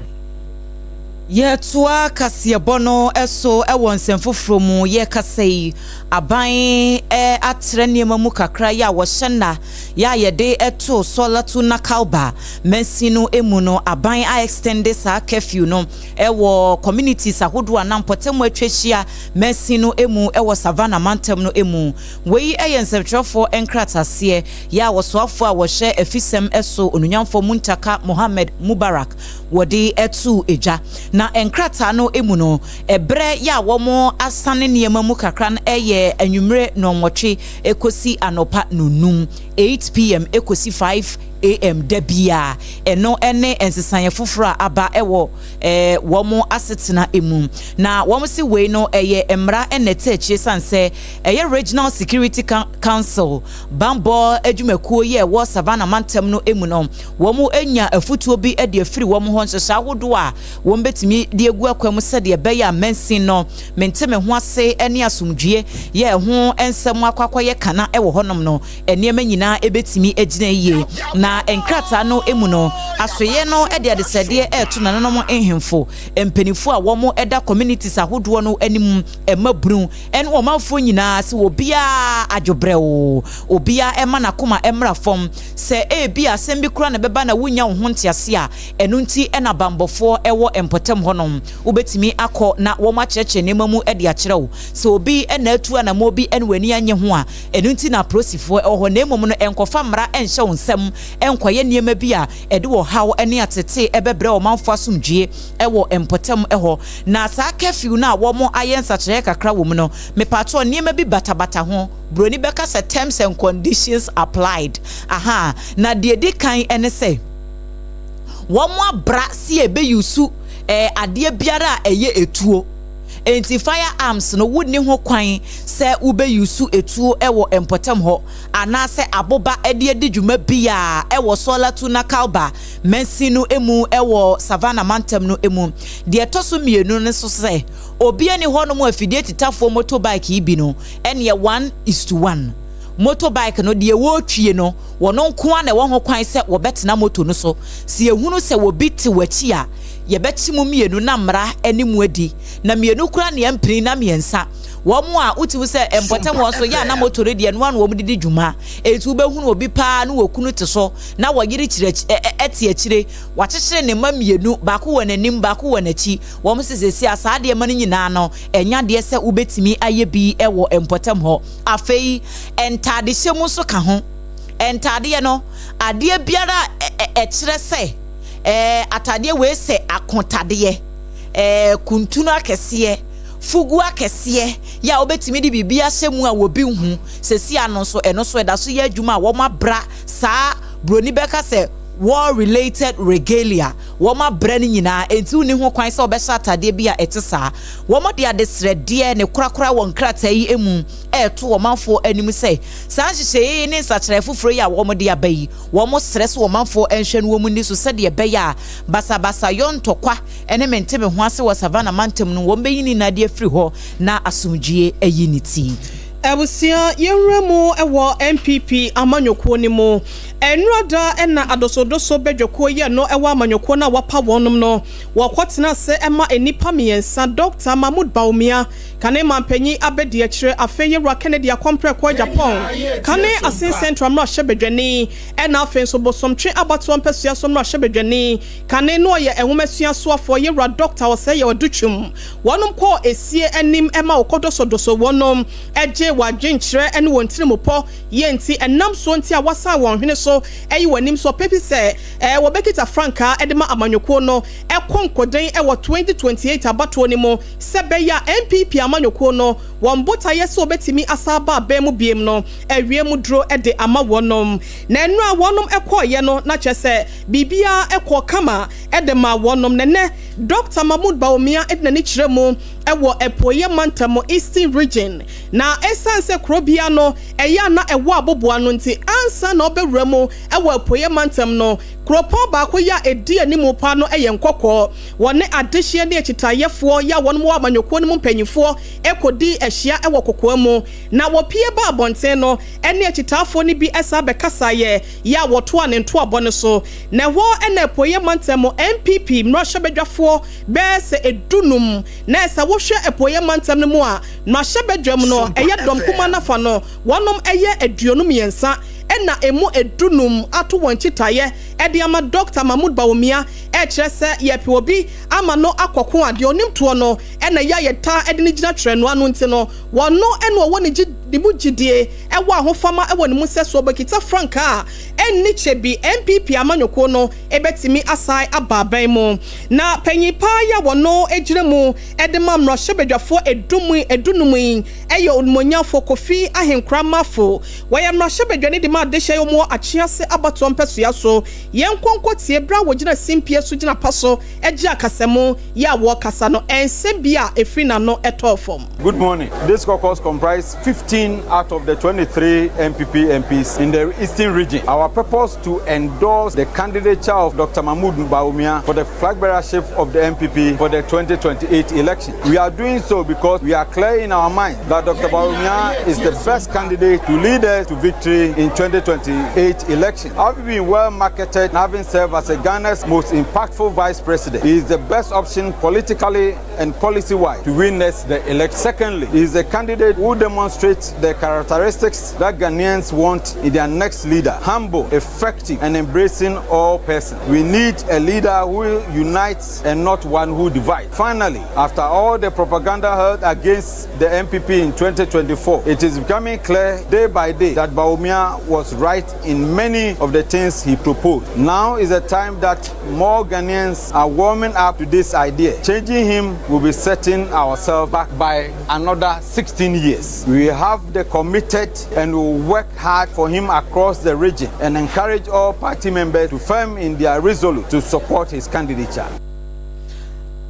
Ye toa kasiebono eso ewo nsemfoforo mu ye kasei aban atre niema mu kakra ya wo hyena ya yede eto solatu na kalba mensinu emu no aban a extend sa curfew no ewo communities ahodo anampotemu atwehia mensinu emu ewo savannah mantem no emu wei enseftrofo enkratase ya wo soafo a wo hye efisem eso onunyamfo muntaka Mohammed Mubarak wodi etu eja na enkrata no emu no ebre ya womo asane niema mu kakra no eye anwumre no nwotwe ekosi anopa nunum 8 p.m. ekosi 5 a.m. debia eno ene ensesanye foforo aba ewo womo asetena emu na womo si we no eye emra enete achie sanse eye regional security council bambo adwumakuo ye wo savannah mantem no emu no womo enya afutuo bi e de afiri womo ho nhyehyɛ ahodo a wom betimi de egu akwam se de be ya mensin no menteme ho ase ene asomdwie ye ho ensem akwakoye kana ewo honom no eniema nyina ebetimi egina yie na enkrata no emu no asoye no e de adesede eto nanom ehemfo empenifo a womo eda communities ahodo no anim emabru en womafo nyina se obia adwobrɛwo obia ema nakoma emra fom se bia sembi kura na beba na wunya wo hontiase a enu nti ena bambofo ewo empotem honom ubetimi akọ na wo ma cheche nemamu e de akyerewo se obi ena atu na mo bi en wani anye ho a enu nti na prosifo eho na emom no enkofa mra enhye wonsem enkoye niema bi a ede wo haw ene atete ebebre wo manfo asomdwie ewo empotem eho na sa curfew na wo mo ayensa kyerɛ kakra wo mu no mepato niema bi batabata ho broni beka se terms and conditions applied aha na de kan ene se wo mo abra si ebe yusu ade biara eye etuo enti firearms no wudni ho kwan se ube yusu etuo ewo empotem ho anase aboba ede dwuma bia ewo solatu na kalba mensinu emu ewo savannah mantem no emu de toso mienu ne so se obi ani ho no mo afidie titafo motorbike ibi no ene 1:1 motorbike no de wo twie no wono nko na wo ho kwan se wo betena moto no so se ehunu se wo biti wachi a ye betimu mienu na mra animu adi na mienu kura ne empiri na miensa wo mo a utiwu se empotem wo so ya na moto de no wan wo mu didi dwuma etu be hunu obi pa na wo kunu te so na wo yiri kire eti akire wakyekere ne ma mienu ba ko won anim ba ko won achi wo mo sesesi asa de ma no nyina no enya de se ubetimi aye bi ewo empotem ho afei entade hyemu so ka ho entade no ade biara ekire se atade we se akontade kuntunu akese fugu akese ya obetimi di bibia hyemu a wobi hu sesi ano so eno so eda so ya adwuma wo mabra saa broni beka se war related regalia woma brani nyina enti uni ho kwan se obesha atade bia etesa woma de adesrede ne korakora won krata yi emu eto womanfo anim se sanhye ne nsachire fufuro ya woma de abayi womo stress womanfo enhwenu womu ni so se de beya basa yontokwa ene menteme ho ase wo savana mantem no wombe yini na de afri ho na asumdue ayiniti Ebusia yenremu ewo MPP amanyoko ni mo enrada ena adosodoso bedwoko ye no ewo amanyoko na wapa wonum no wakotena se ema enipa miensa Dr. Mahmoud Baumia kane mampanyi abedi akire afeye ra Kennedy akompre kwa Japan kane asin central no hyebedwani ena afenso bosomtwe abato mpesua so no hyebedwani kane no ye enwomesua so afo ye ra Dr. wose ye odutwum wonum ko esie enim ema okodosodoso wonum eje wadwenkyere ene wontirimopo yenti enam so nti a wasa won hwene so eyi wanim so pepi se wobekita franka edema amanyoko no ekonkoden ewo 2028 abato ni mo sebeya MPP amanyoko no wombota yeso obetimi asaba abemu biem no ewiemu dro ede ama wonom na enu a wonom ekoye no na kyese bibia ekọ kama ede ma wonom nene Dr. Mahmoud Baumia edna ni kyeremu ewo epoye mantamo Eastern region na esanse krobia no eya na ewo aboboa no nti ansa na obewremu ewo epoye mantam no kropo ba ko ya edi animu pa no eye nkokọ wone adehye ne ekitayefo ya won mo amanyoko ne mpanyifo ekodi ehia ewo kokọ mu na wopie ba abonten no ene ekitafo ne bi esa bekasa ye ya woto ane nto abone so na ho ene epoye mantam MPP mrohye bedwafo be se edunum na esa wohwe epoye mantam ne mu a no hye bedwam no eye dom kuma na fa no wonom eye aduonum yensa ena emu edunum ato wonchitaye ede ama Dr. Mahmoud Baumia kyerese yepe obi ama no akoko ade onim to no ena ya yeta ede ni gina twere no anu nti no wono ena owo ni gidie ewo ahofama ewo ni museso obekita franka enni chebi MPP amanyoko no ebetimi asai ababan mu na panyipa ya wono ejiremu ede mamro hyebedwafo edunum eyo onmonyafo Kofi ahenkramafo wayamro hyebedwane de ma dehye yo mo achiase abato mpesua so yenkonkotie bra wogina simpie so gina paso eji akasemo ya wo kasa no ensebia efrina no etofom. Good morning. This caucus comprise 15 out of the 23 MPP MPs in the Eastern region. Our purpose to endorse the candidature of Dr. Mahmoud Baumia for the flag bearership of the MPP for the 2028 election. We are doing so because we are clear in our mind that Dr. Baumia is the best candidate to lead us to victory in 2028 election. Having been well marketed and having served as a Ghana's most impactful vice president, he is the best option politically and policy-wise to win us the election. Secondly, he is a candidate who demonstrates the characteristics that Ghanaians want in their next leader: humble, effective, and embracing all persons. We need a leader who unites and not one who divides. Finally, after all the propaganda heard against the MPP in 2024, it is becoming clear day by day that Baumia was right in many of the things he proposed. Now is a time that more Ghanaians are warming up to this idea. Changing him will be setting ourselves back by another 16 years. We have the committed and will work hard for him across the region and encourage all party members to firm in their resolve to support his candidature.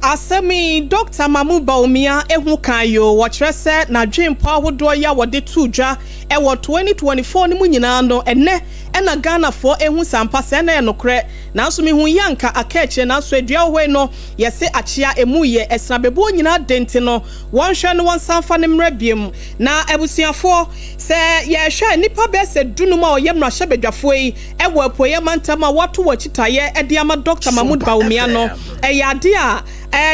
Asemi Dr. Mahmoud Baumia ehu kayo watrese na dwempo ahodo ya wode tuja ewo 2024 ni munyina no ene ena Ghana fo ehu sampa se na enokre na so mehu yanka akache na so adua hwe no yese achia emuye esrabebo nyina denti no wonhwe no wonsanfa ne mrabiem na ebusuafo se ye hwe nipa be se dunum a oyemra hyebedwafo yi ewo apoye mantama wato wachitaye ede ama Dr. Mahmoud Baumia no eyade a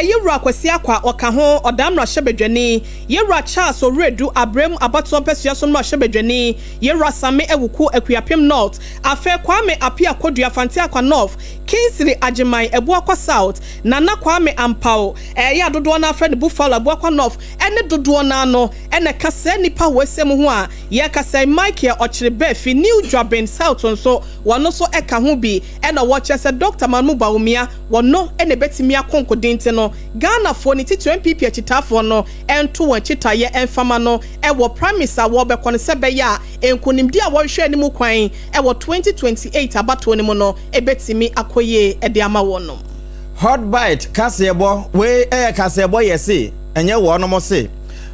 yewura kwasi akwa oka ho odamra hyebedwani yewura Charles Oredu Abrem abato pesua so mra hyebedwani yewura Same ewuku akuapem North afa Kwame Apia Kodua Fante akwa North Kinsiri Ajimai Ebuakwa South Nana Kwame Ampao ya dodo na friend Buffalo Ebuakwa North ene dodo na no ene kase nipa wesem ho a ye kase Mike Ochirebe fi New Joburg South so wono so eka ho bi ene wo chese Dr. Mahmoud Baumia wono ene betimi akonkodin no Ghana for ni titu MPP achitafo no ento wachitaye enfama no ewo promise a wo bekon sebe ya enkonimdi a wo hwe ni mu kwan ewo 2028 abato ni mu no ebetimi akoye ede ama wono. hot bite kasebo we kasebo yesi enye wo no mo se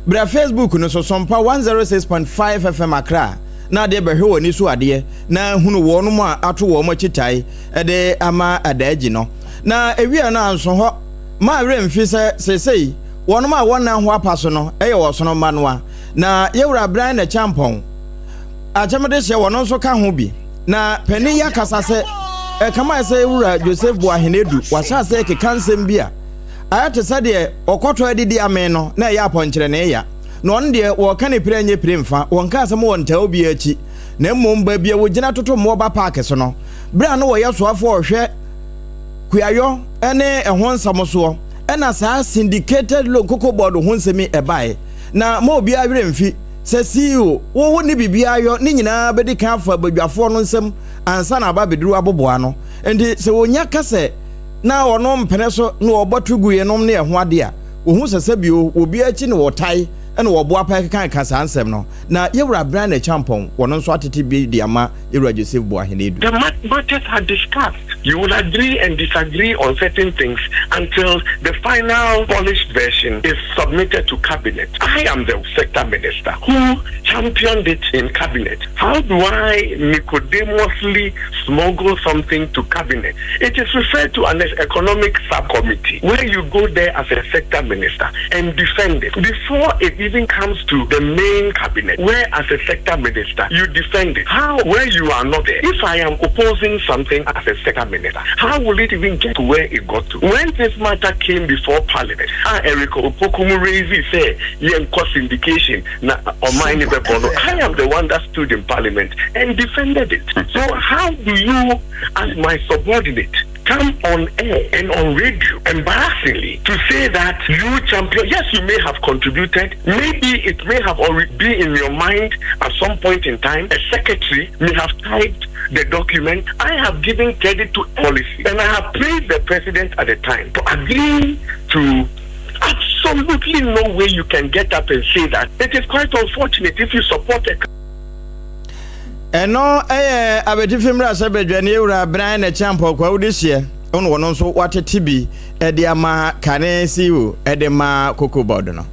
bra Facebook no so Sompa 106.5 FM Accra na de behwe woni so ade na hunu wo no mo ato wo mo chitai de ama adaji no na ewia na anso ho ma remfi se wono ma wona ho apaso no eye wo so no manwa na yewura bran na champon ajamede hye wono so ka ho bi na pani ya kasa se kama se yewura Joseph Boahenedu wasa se ke kansem bia ayate sade okoto adidi ame no na ya aponkyere na ya no on de wo ka ne pranye premfa won ka asem won ta obi achi na mmom ba bia wo gina toto mo ba park so no bra no wo yeso afo ohwe kuayo ene ehon samoso ena sa syndicated loan koko board ho nsemi ebae na mo obi awere mfi se CEO wo ni bibia yo ni nyina bedi kan afa badwafo no nsem ansa na aba beduru aboboa no endi se wonya kase na ono mpene so na obotugu yenom na eho ade a ohun sese bio obi achi ne wotai ena wobo apa kan kasa ansem no na yewura brand na champon wono so atete bi di ama yewura Joseph Boahenedu. The matters are discussed. You will agree and disagree on certain things until the final polished version is submitted to cabinet. I am the sector minister who championed it in cabinet. How do I nicodemously smuggle something to cabinet? It is referred to as an economic subcommittee where you go there as a sector minister and defend it before it even comes to the main cabinet where as a sector minister you defend it. How, where you are not there? If I am opposing something as a sector minister, how will it even get to where it got to? When this matter came before Parliament, Eriko Opokumu Rezi said, syndication na Omaini Bebono. I am the one that stood in Parliament and defended it. So how do you, as my subordinate, come on air and on radio embarrassingly to say that you champion? Yes, you may have contributed. Maybe it may have already been in your mind at some point in time. A secretary may have typed the document. I have given credit to policy and I have praised the president at the time for agreeing to absolutely no way you can get up and say that. It is quite unfortunate if you support a eno abeti fimra sabedwane yewura bran na champo kwa udihye ono wono so watete bi ede ama kane siwo ede ma koko board no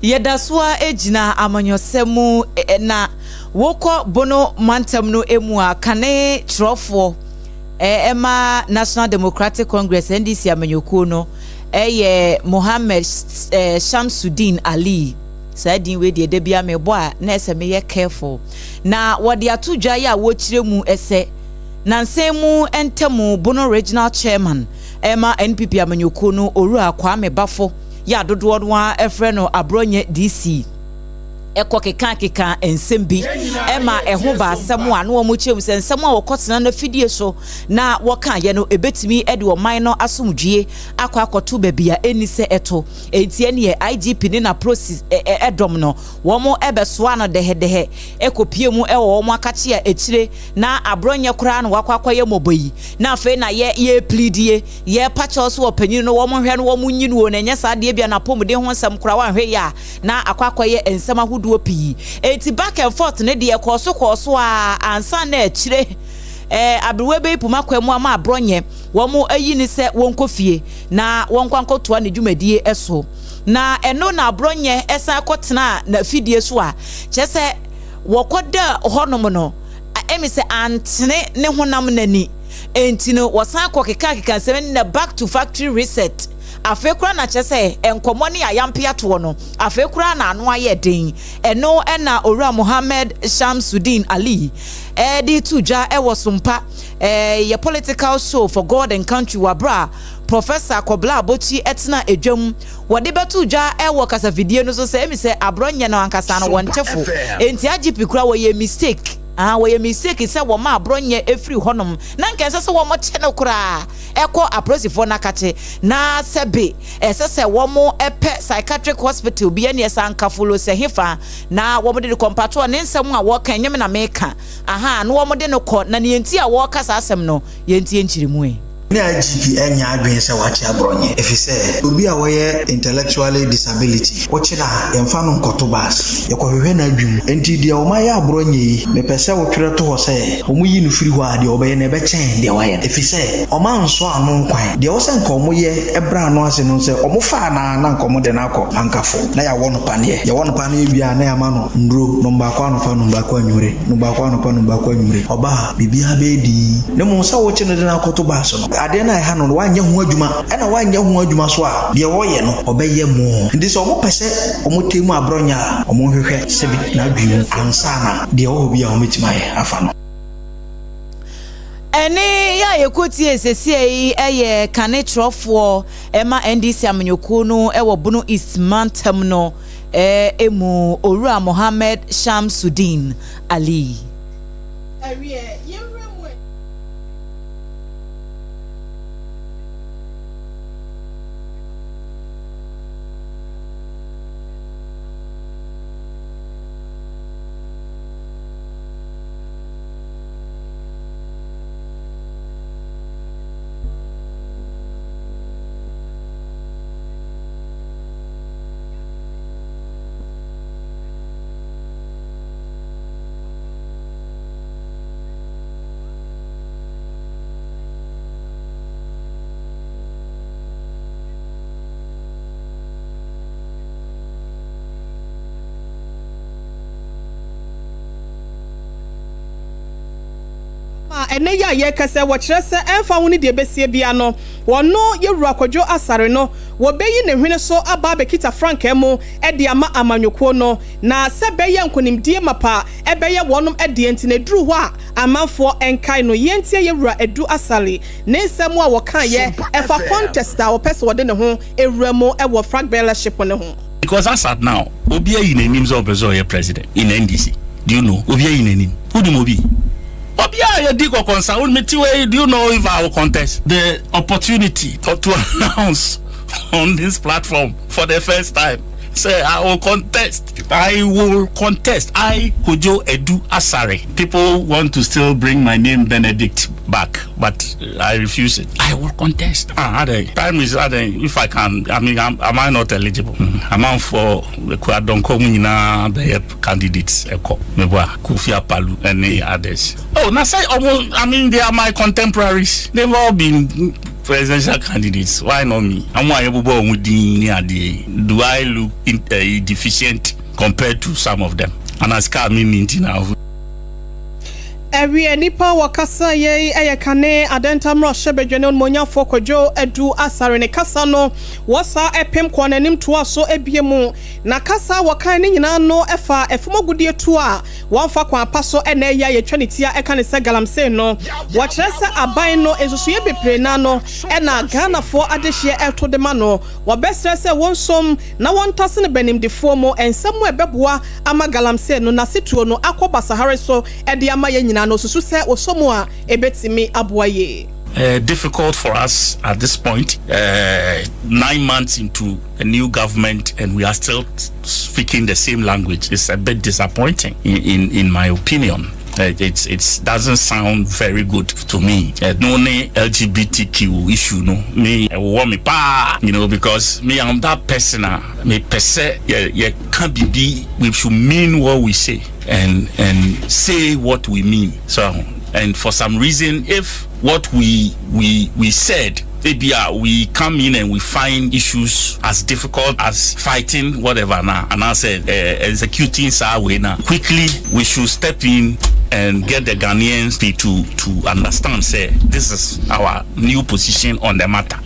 yedaswa ejina amanyosemu na woko bono mantam no emu a kane trofo ema National Democratic Congress NDC amanyoku no Mohammed Shamsuddin Ali Saidin we de bia me bo a na ese me ye careful na wode atudwa ya wo kiremu ese na nsemu entemu bono regional chairman ema NPP amanyoku no oru akwa me bafo ya dodo no a efre no abronye DC eko keka ensembi ema eho ba asem a no mo chem se nsem a wokotena na fidie so na woka ye no ebetimi ede o man no asomdwie akoto babia enise eto entie ne IGP ne na process edom no wo mo ebesoa no dehe ekopie mu ewo mo akache a ekire na abronye kura no wakwakoye moboyi na afi na ye pleadie ye pacho so opanyin no wo mo hwe no wo mo nyinu wo na nya sa de bia na pomde ho nsem kura wan hwe ya na akwakoye ensem duopi eti back and forth ne de koso a ansa na akire abrewe be puma kwemu ama abronye wo mo ayi ni se wonkofie na wonkwankotoa ne dwumadie eso na eno na abronye esa kotena na fidie so a chese wokoda honom no emi se antene ne honam nani enti no wosan kokeka nsem na back to factory reset afekura na chese enkomo ne ayampia to no afekura na anu aye den eno na owura Mohammed Shamsuddin Ali di tuja ewo Sompa ye political show for God and country wabra Professor Kobla Bochi etna edwam wode betuja ewo kasa video no so se emi se abronye na ankasa no wonchefo enti agipi kura wo ye mistake we mistake say wo ma abronye efri honom na nkense se wo mo che no kura eko aprosifo na kache na sebe se wo mo epe psychiatric hospital bi ene esa nkafolo se hefa na wo mo de compato ne nsem a wo kan nyem na meka na wo mo de no ko na ne yenti a wo kasa asem no yenti enchirimu na IGP enya adwen se wachi abronye efise obi a woye intellectually disability wochira emfa no nkoto bas yekohwehwe na adwum enti dia o maye abronye me pese wo twere to ho se omu yi no firi ho ade obaye na bechen dia waye efise o ma nso anu nkwan dia wo se nka omu ye ebra no ase no se omu fa na nkomo de na akọ ankafo na ya wono pane bia na ya ma no ndro no mbakwa no fa no mbakwa anwure no mbakwa no pa no mbakwa anwure oba bibia be di ne mo sa wo che no de na akoto bas no ade na ha no wanya ho adwuma na wanya ho adwuma so a de wo ye no obeye mo ndi so omo pese omo temu abronya omo hwehwe sebi na adwum ansa na de wo bia omo timaye afa no ene ya yekoti esese eye kane trofo ema NDC amnyoku no ewo bunu ismantam no emu Owura Mohammed Shamsuddin Ali ene ya ye kase wo kire se emfa woni de besie bia no wono yewura kwadwo asare no wo beyi ne hwene so aba bekita frank emu de ama amanyoko no na se beye nkonimdie mapa ebeye wonom de ntine duru ho a amanfo enkai no yentie yewura edu asale ne nsemu a wo kan ye efa contest a wo pese wo de ne ho ewuramo e wo frank bellership ne ho because as at now obi ayi ne nim so obezo ye president in NDC do you know obi ayi ne nim who do obi Obia, you dig or concern. Do you know if I will contest the opportunity to announce on this platform for the first time? Say I will contest. I Kojo Edu ASARE. People want to still bring my name Benedict back, but I refuse it. I will contest. Time is if I can. I mean, am I not eligible? I'm on for the the candidates. Kofi Palu and the others. Oh, Nasai almost. I mean, they are my contemporaries. They've all been presidential candidates. Why not me? Do I look deficient compared to some of them? And as coming now. Every nipa wakasa ye kane adenta mro shebedwene onmonya fokojo edu asare ne kasa no wasa epem kwana nim to aso ebiemu na kasa wakan ne nyina no efa efumagudie to a wonfa kwa paso ena ya yetwanetia ekane se galamse no wakyerese aban no esusuye bepre na no ena Ghana fo adehye eto de ma no wobesrese wonsom na wontase ne benim de fo mo ensemu ebeboa ama galamse no na situo no akoba Sahara so ede ama ye nyina no susu se osomo a ebetimi aboaye. Difficult for us at this point. 9 months into a new government, and we are still speaking the same language. It's a bit disappointing, in my opinion. It doesn't sound very good to me. No LGBTQ issue, no me because me I'm that person. Me pese can't be. We should mean what we say and say what we mean. So, and for some reason, if what we said, maybe we come in and we find issues as difficult as fighting whatever now, and I said executing our way now. Quickly, we should step in and get the Ghanaians to understand. Say this is our new position on the matter.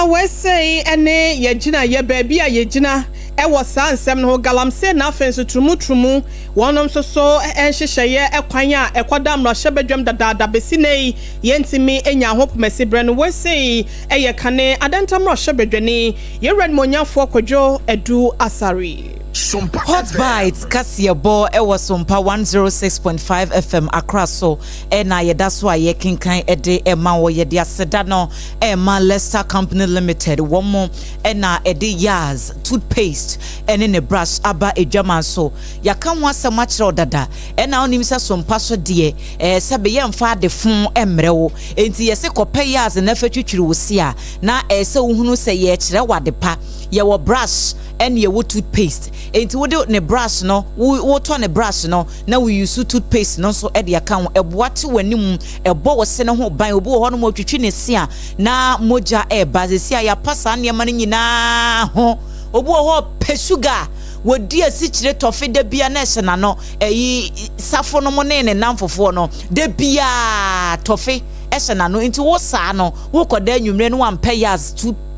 We say ene yejina ye baby a yejina. Was ansem no galamse na fenso trumu wonom so enhyehyeye ekwanya ekwadam no hyebedwam dadaada besinei yentimi enya hope mesibre no we say eye kane adantam no hyebedwane ye red monyafo kwadwo edu asare Hot Bites Kasiabo ewa Sompa 106.5 FM across so na yeda so aye kinkan ede ema wo yede aseda no ema Leicester Company Limited womo na ede Yaz toothpaste ene ne brush aba edwaman so yaka ho asema kire odada na onim se Sompa so de sebe ye mfa de fun emrewo enti yese kope Yaz na fatwitwiri wo sia na se wohunu se ye kire wade pa ye wo brush and ye wo toothpaste enti wo de ne brush no wo to ne brush no na we use toothpaste no so e de account eboate wanim ebo wo se ne ho ban obi wo ho no mo twitwi ne sia na moja e baze sia ya pasa ne ma nyina ho obi wo ho pe sugar wodi asichire tofe de bia na ehye na no eyi safo no mo ne namfofo no de bia tofe ehye na no enti wo saa no wo koda nwumre no wampa Yaz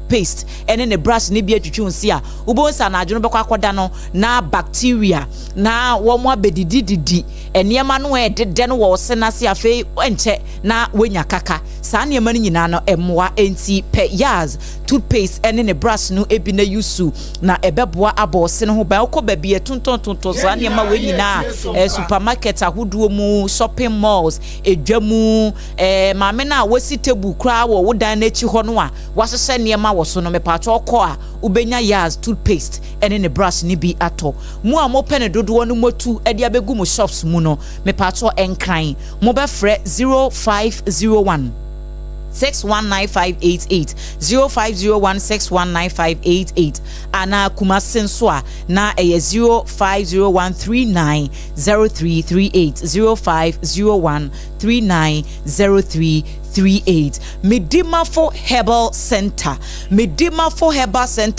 paste ene ne brush ne bia twitwi nsi a ubonsa na adwono bekwa akoda no na bacteria na wo mo abedididi enema no edede no wo se na se afi enche na wenya kaka saa enema no nyina no emwa enti pe Yaz toothpaste ene ne brush no ebi na yusu na ebeboa abo se no ho ba ukọ ba bia tonton saa enema we nyina supermarket ahoduo mu shopping malls edwamu maame na wasi table kra wo dan na echi ho no a wasese enema so no me pacho ko a ubenya Yaz toothpaste ene ne brush ni bi ato mu a mo pene dodo no motu e dia begu mo shops mu no me pacho enkran mo be frɛ 0501 61958 0501 61958 ana kumasen so a na 0501390338 0501390338 Medimafo Herbal Center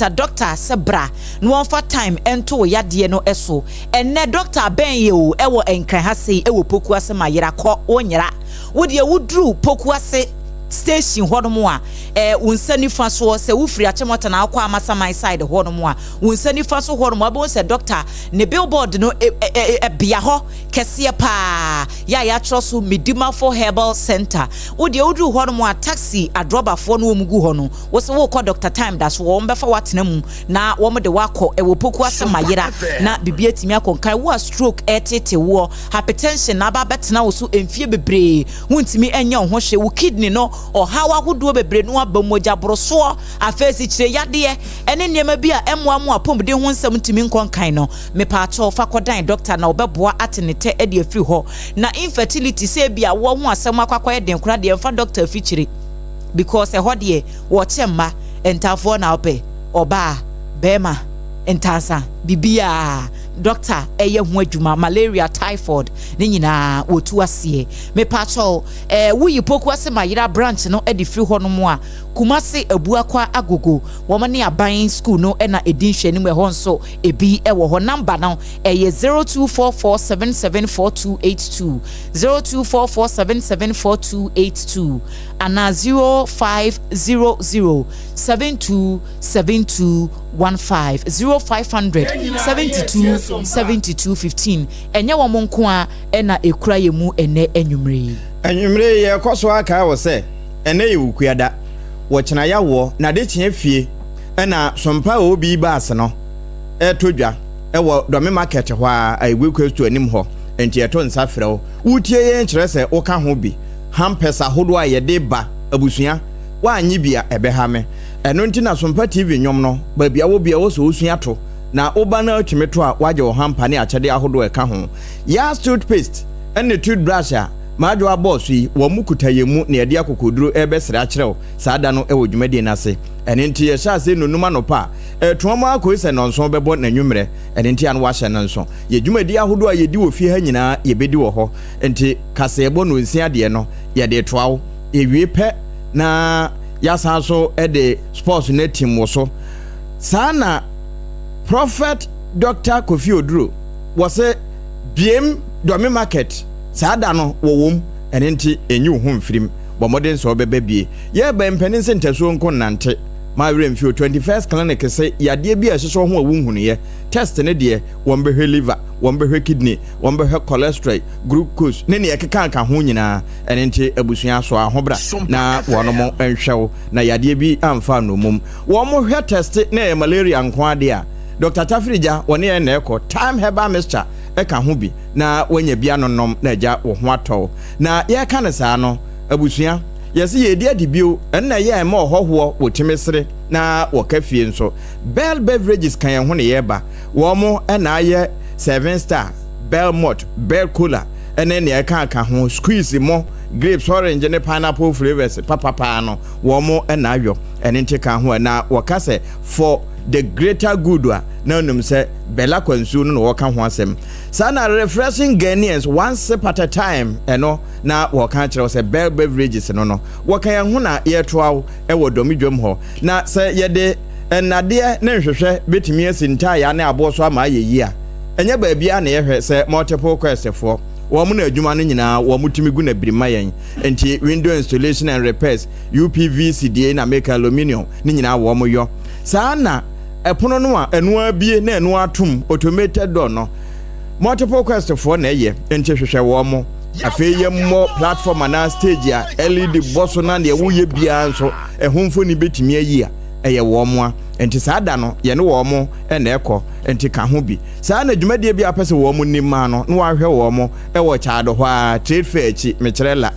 Dr. Sebra no one for time ento yade no eso enne Dr. Ben ye o ewo enkran ha sei ewo pokuase mayera kɔ onyera wo de wudru pokuase station hodomo a unsani fa so se wufri achemota na akwa amasa my side hodomo a unsani fa so hodomo abo se doctor ne billboard no bia ho kese pa ya troso Medimafo Herbal Center wo de wudru hodomo a taxi adrobafo no omugu ho no wo se wo kɔ Dr. Time da so wo mbefa watena mu na wo de wakɔ ewo poku asemayera na bibia timi akonkan wo stroke etete wo hypertension na ba betena wo so emfie bebre wuntimi enya wo ho hwe wo kidney no o hawa huduo bebre no abamoja broso afesi kire yade ene niema bi a emwa apomde ho nsam ntimi nkonkan no me pa acho fa kodan doctor na obeboa atenete e de afiri ho na infertility se bia wo ho asem akwakoye den kura de mfa doctor afichire because e hode wo chemma entafo na ope oba bema entasa bibia doctor eye ho adwuma malaria typhoid ne nyina wotu ase me pacho wuyi poku ase mayira branch no e di free ho no mo a kumase abuakwa agogo wo mane aban school no e na edin hwani me ho nso ebi e wo ho number no eye 0244774282 0244774282 ana 0500727215 0500 7215 enye wo monko a na ekura ye mu ene anwumre ye koso aka wo se ene ye wukuada wo kina ya wo na de kien fie na Sompa obi baas no todwa wo dome market ho a wekwestu anim ho enti eto nsa frɛw wutie ye nkyerɛ se wo ka ho bi hampesa hodo a ye de ba abusua wa anyi bia ebeha me eno nti na Sompa TV nwom no ba bia wo bia wo so osua to na oba na atwemeto a waje wo hampa ne akyede ahodo eka ho Yaz toothpaste and toothbrush a maadwa boss yi wo mukuta yemu ne ade akokoduro ebesere akyerew saada no ewo dwumadi na se ene nti ye sha se nonuma no pa etuomo akoise no nso bebo na nwumre ene nti an wa hye no nso ye dwumadi ahodo a yedi wo fie ha nyina ye bedi wo ho nti kase ebo no nsia de no ye de toawo ewie pe na yasa so ede sports na team wo so sana Prophet Dr. Kofi Oduro was a BM Domi Market. Sada no wom and enti enyu home film, but modern so baby. Ye ba impenin center so nante. My room few 21st clinic say ya dear be a so ho wum ye. Test ne dear, one be her liver, one be her kidney, one be her cholesterol, glucose, nene aka ho nyina and enti abusua so ahobra na wono mo enhwew na ya dear bi amfa no mum. One more test na malaria nko ade a Dr. Tafrija woni e na ekọ time herbal mixture eka ho bi na wanya bia nonom na agya wo ho atọ na ye ka ne saa no abusua yesi ye dia dibio enna ye ma ohoho wo timesere na wo kafie nso Bell Beverages kan ye ho ne ye ba wo mo na aye 7-star Bell Malt Bell Cola ene ne aka ho squeeze mo grapes orange ne pineapple flavors papa no wo mo na ayo ene ntika ho na wo ka se for the greater good na num say bella kwansu no wo ka ho asem sana refreshing Ghanaians one sip at a time eno na wo ka kire say Bell Beverages no wo ka yan ho na ye toawo e wo domidwom ho na say ye de enade ne nhwehwe betimi asinta ya na abo so ama ayeyi a enye ba bia na ye hwe say multiple quest for wo mu na adwuma no nyina wo mutimi gu na birima yen enti window installation and repairs UPVC DA na make aluminium ni nyina wo mo yo sana epono no a enu abie na enu atom automated door no multiple quest for na ye enti hwehwe wo mo afeye mo platform na stage a LED boso na ye wo ye bia nso ehomfo ni betimi ayi a eye wo mo a enti saada no ye ne wo mo na ekọ enti ka ho bi saa na dwumadie bi apese wo mo nima no na wa hwe wo mo e wo chaado ho a trade fair chi mecherela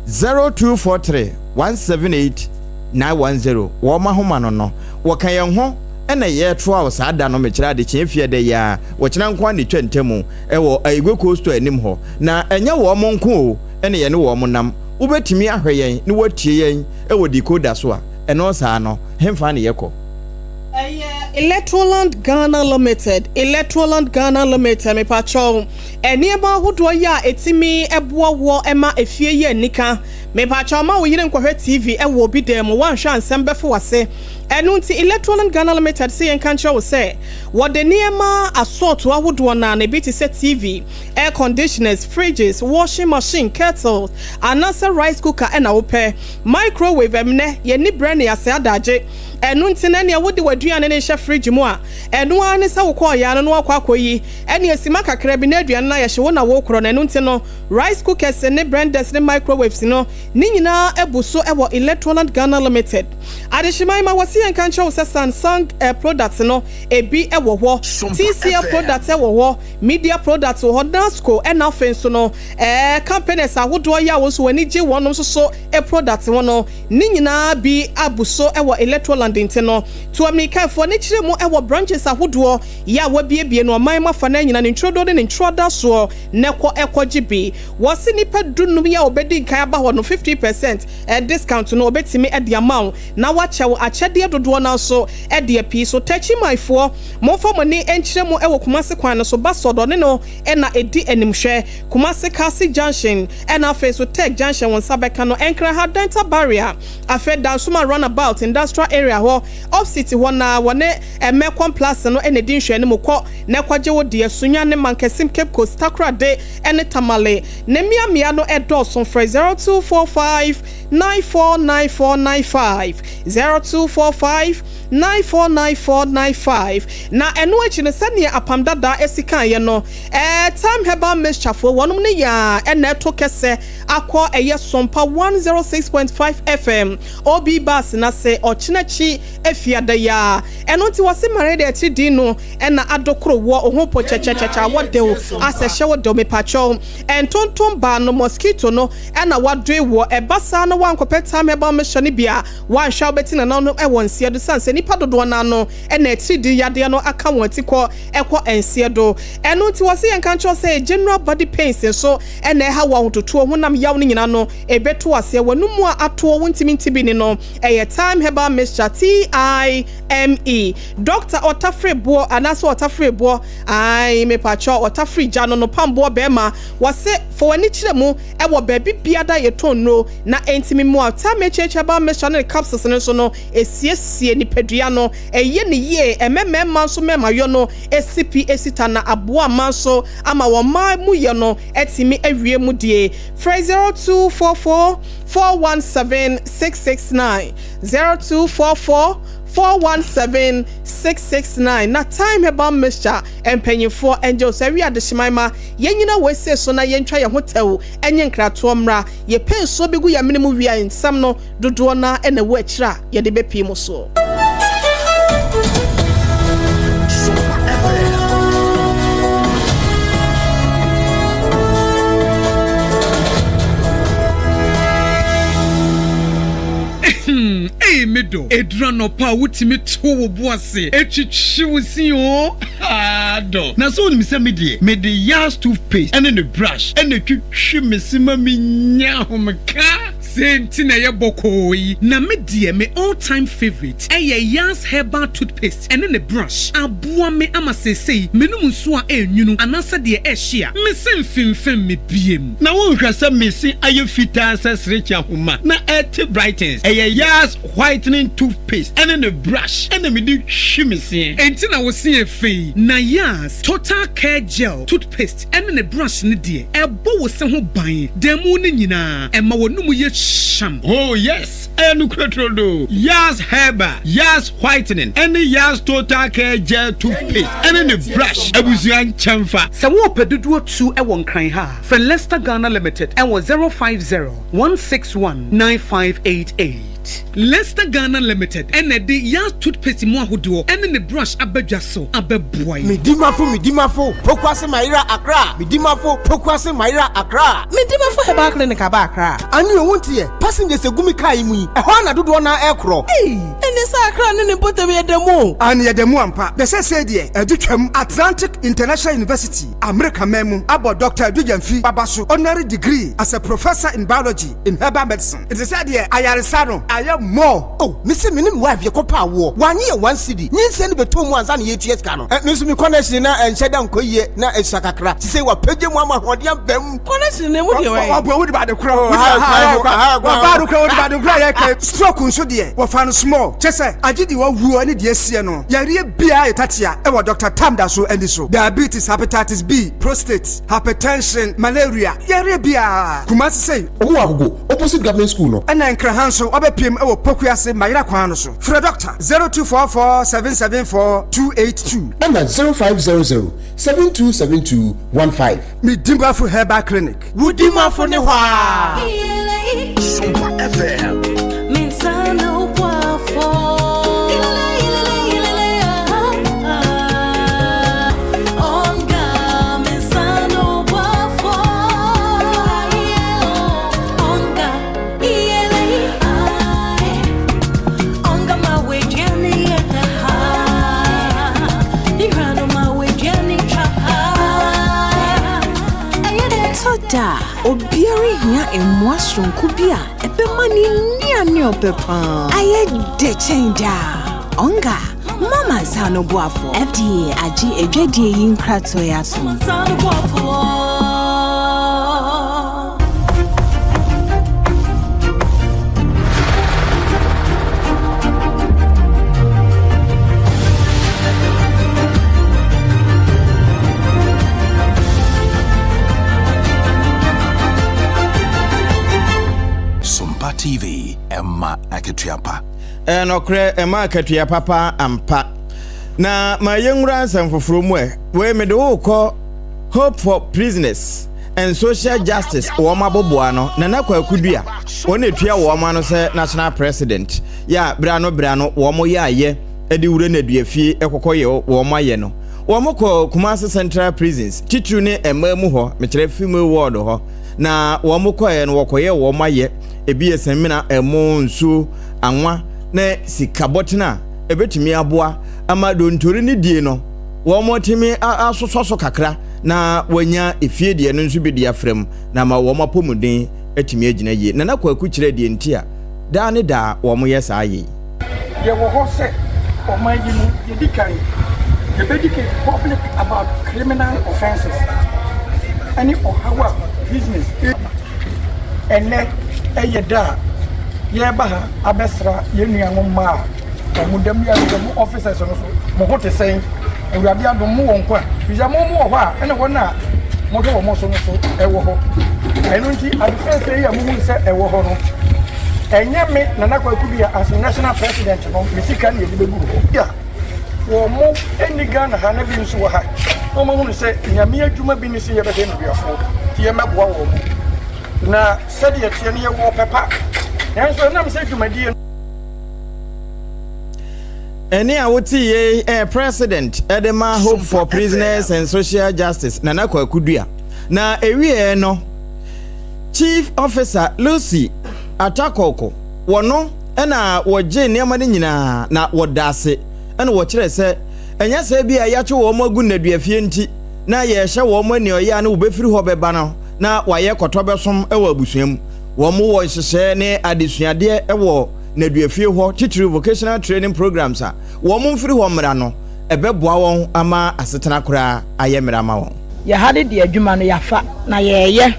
0243 178 910 wo ma homa no wo kan ye ho na ye toa wo saada no mechera de chiefie de ya wo kina nkwa ne twentemu e wo aigwe coast anim ho na enya wo mo nko o ene ye ne wo mo nam ubetimi ahwe yen ne watie yen e wo decoder so a eno saa no hemfa ne yekọ Electroland Ghana Limited me pacho enieba hodo ya etimi eboa wo ema efie ye nika me pacho ma wo yire nkwahwe TV e wo bi dem wanhwa ansem befo wase enu nti Electroland Ghana Limited se yen kanche wo se wo de niema asort ahodo na na bi ti se TV air conditioners fridges washing machine kettles anasa rice cooker e na wo pe microwave emne ye ni brand ya se adaje enu nti na ne wo de waduane ne hye fridge mu a enu ane se wo ko ya no akwa akoyi ene esima kakra bi na aduane na ye hye wo na wo kro na enu nti no rice cookers ne blenders ne microwaves no ni nyina ebuso ewo Electroland Ghana Limited adishimai ma wasi en kanche wo Samsung products no ebi ewo ho TCL products ewo ho media products wo Dasco ena fenso no companies ahodo ya wo so wani je wonom so products wo no ni nyina bi abuso ewo Electroland nti no to amika fo ne kire mu ewo branches ahodo ya wabiebie no man mafa na nyina ne introdo ne introda so neko ekogibi wasi nipa dunum ya obedi kan aba ho no 50% discount no obetimi e the amount na wachewo achede dodo na so e de pi so tachi maifo mo fa mani enkire mu ewo Kumasi kwan no so basodo ne no e na edi animhwe Kumasi Kasi Junction e na face so Tech Junction won sabeka no enkra ha dental barrier afe dansuma runabout industrial area ho off city ho na wone Mekwan Plus no e na di nhwe ne mokọ na kwaje wo de sunya ne mankesim Cape Coast takra de ene tamale ne mia no e dọson for 0245 949495 0245 949495 na eno echi ne sane Apam Dadaa esika ye no time herbal mixture for wonum ne ya ena to kese akọ eye Sompa 106.5 FM obi bas na se ochinachi efiada ya eno ti wase mare de echi di no ena adokro wo oho po chechechecha wode o asehye wode me pacho entonton ba no mosquito no ena wadwe wo ebasa no wankopɛ time herbal mixture ne bia wanhwa obeti na no e wonsie do sanse nipa dodo na no ena echi di yade no aka wonti kɔ ekɔ ensie do eno ti wase yen kan cho say general body pains so ena ha wa hototo honam yaw ne nyina no ebeto ase wanu mu ato wontimi ntibi ni no eye time herbal mixture TIME Dr. Otafrebo anaso Otafrebo ai me pacho Otafri jano no pambo bema wase for wani kire mu ewo baby biada ye tonno na entimi mu time cheche herbal mixture ne capsules ne so no esiesie ni pedua no eye ne ye ememema so mema yo no SCP esita na aboa manso ama wo ma mu ye no etimi awie mu die 0244 417 669 0244 417 669 na time herbal mixture empanyefo angels area adeshimama yenyina wese so na yentwa ye hotel enye nkrato mra ye penso begu ya minimum wia nsam no dodo na ena wo akira ye de bepimo so Medo, Edrano pa wutimi to boase, echichiwusi o. Do. Na so ni se me the Yas toothpaste and then the brush and the chimisima minya homeka. Sentina ya bokoi. Na me me all-time favorite. Yas herbal toothpaste and then the brush. Abua me ama say menu musuwa nyunu anasa de share. Me sen fim me biem. Na won hwasa me sin aye fita asas recha homa. Na et brightens. Yas whitening toothpaste and then the brush and then me di shimisi. Entina wo sin fe. Na Yas total care gel toothpaste and then the brush ni de. Ebo wo se ho ban. Demu ni nyina. Ema wo numu ye sham. Oh yes. Enukratrodo. Yas Herbal, Yas Whitening, and the Yas Total Care Gel Toothpaste, and then the brush. Abusian Chamfa. Sawo Pedudu 2 Ewon Kran ha. For Leicester Ghana Limited, and was 050-161-9588. Leicester Ghana Limited, and the Yas Toothpaste Moahuduo, and then the brush Abejaso, Abeboy. Midimafo, Pokwase Maira Accra, Midimafo, Pokwase Maira Accra, Midimafo Herbal Clinic Accra. And you won't hear passengers a Gumikaimi, a Hana Dudwana Aircraft. Hey, and the Sacra and the Potamia Demo, and Yademuampa, the Sadia, a Duchem, Atlantic International University, America Memo, about Dr. Dujanfi Babasu, honorary degree as a professor in biology in herbal medicine. It is said here, Ayarisano. I am more. Oh, Mr. Minim wife, your copa war. 1 year, 1 city. Need send the 2 months and 8 years cano. And Miss Connection and Shadam Koye, na a Sakakra. To say what Pejam Mama, what you have them. Connection, what you are about the crowd. Stroke on so dear. What found small. Chessa, I did the one who any dear Siano. Yaria Bia Tatia, and what Dr. Tamdaso and so. Diabetes, hepatitis B, prostate, hypertension, malaria. Yaria Bia. Kumasi say, oh, opposite government school. And then Krahanso, Obepim, or Pokuase, Maira Kwanoso. For a doctor, 0244-774-282. And at 0500-727215. Midimba for Herbal Clinic. Woodima for Newa. Sompa FM. Minsano Wafo. Da obiari hia emwasron kubia ebemani ni opepa aye de change onga mama sano boafo FDA agi edwedie yin krato ya so sano boafo. TV Emma Akatuapa. Okre Emma Akatuapa pa ampa. Na ma yenwura nsɛmfoforo mu we me de wo kɔ Hope for Prisoners and Social Justice wo ma boboa no na Kwakudua wo na etua wo ma no sɛ national president ya brano wo mo ya aye edi wure na duafie ekokoye wo mo aye no wo mo kɔ Kumasi Central Prisons titru ne emamu ho me kyerɛ fimu ward ho na wo mo kɔ no wokoye wo mo aye ebi esemina emo nsu anwa na sikabotena ebetimi aboa ama dontori ni die no wo motimi asososo kakra na wanya efie die no nsu bi dia frem na ma wo mapomuden etimi agina ye na Kwaku kire die ntia da ne da wo mo yesa aye ye wo ho se o man yi mu ye dikai ye bedicate public about criminal offenses any ohawa business ene eyeda ye baha abesra ye nuanu ma omudam ya mu officers no so mo hote sen ewurade adom mu won kwa bija mo ho a ene wona mo do mo so no so ewo ho eno nti adifense ya mu se ewo ho no enye me na Kwaku bia as national president no misika na ye bebu ho ya wo mo eniga na ha na bi nso wo ha mo mo se nyame adwuma bi ni se ye bede no biafo ti ye meboa wo mo na said ye tie ne wo pepa enso na me se dwumadie eni awoti ye president Edema Hope for Prisoners and Social Justice na Kwakudua na ewie no Chief Officer Lucy Atakoko wono ɛna wɔgye nneɛma no nyinaa na wɔda ase ɛna wɔkyerɛ sɛ ɛnyɛ sɛ bi a yɛakye wɔn agu nnaduafie nti na yɛhyɛ wɔn ani ɔyɛ na wɔbɛfiri hɔ bɛba no na wɔayɛ kɔtɔ bɛsom ɛwɔ abusua mu wɔn wɔ nhyehyɛ ne adesuadeɛ ɛwɔ nnaduafie hɔ titiri vocational training programs a wɔn mfiri hɔ mmara no ɛbɛboa wɔn ama asetena koraa ayɛ mmara ma wɔn yɛhade de adwuma no yafa na yɛyɛ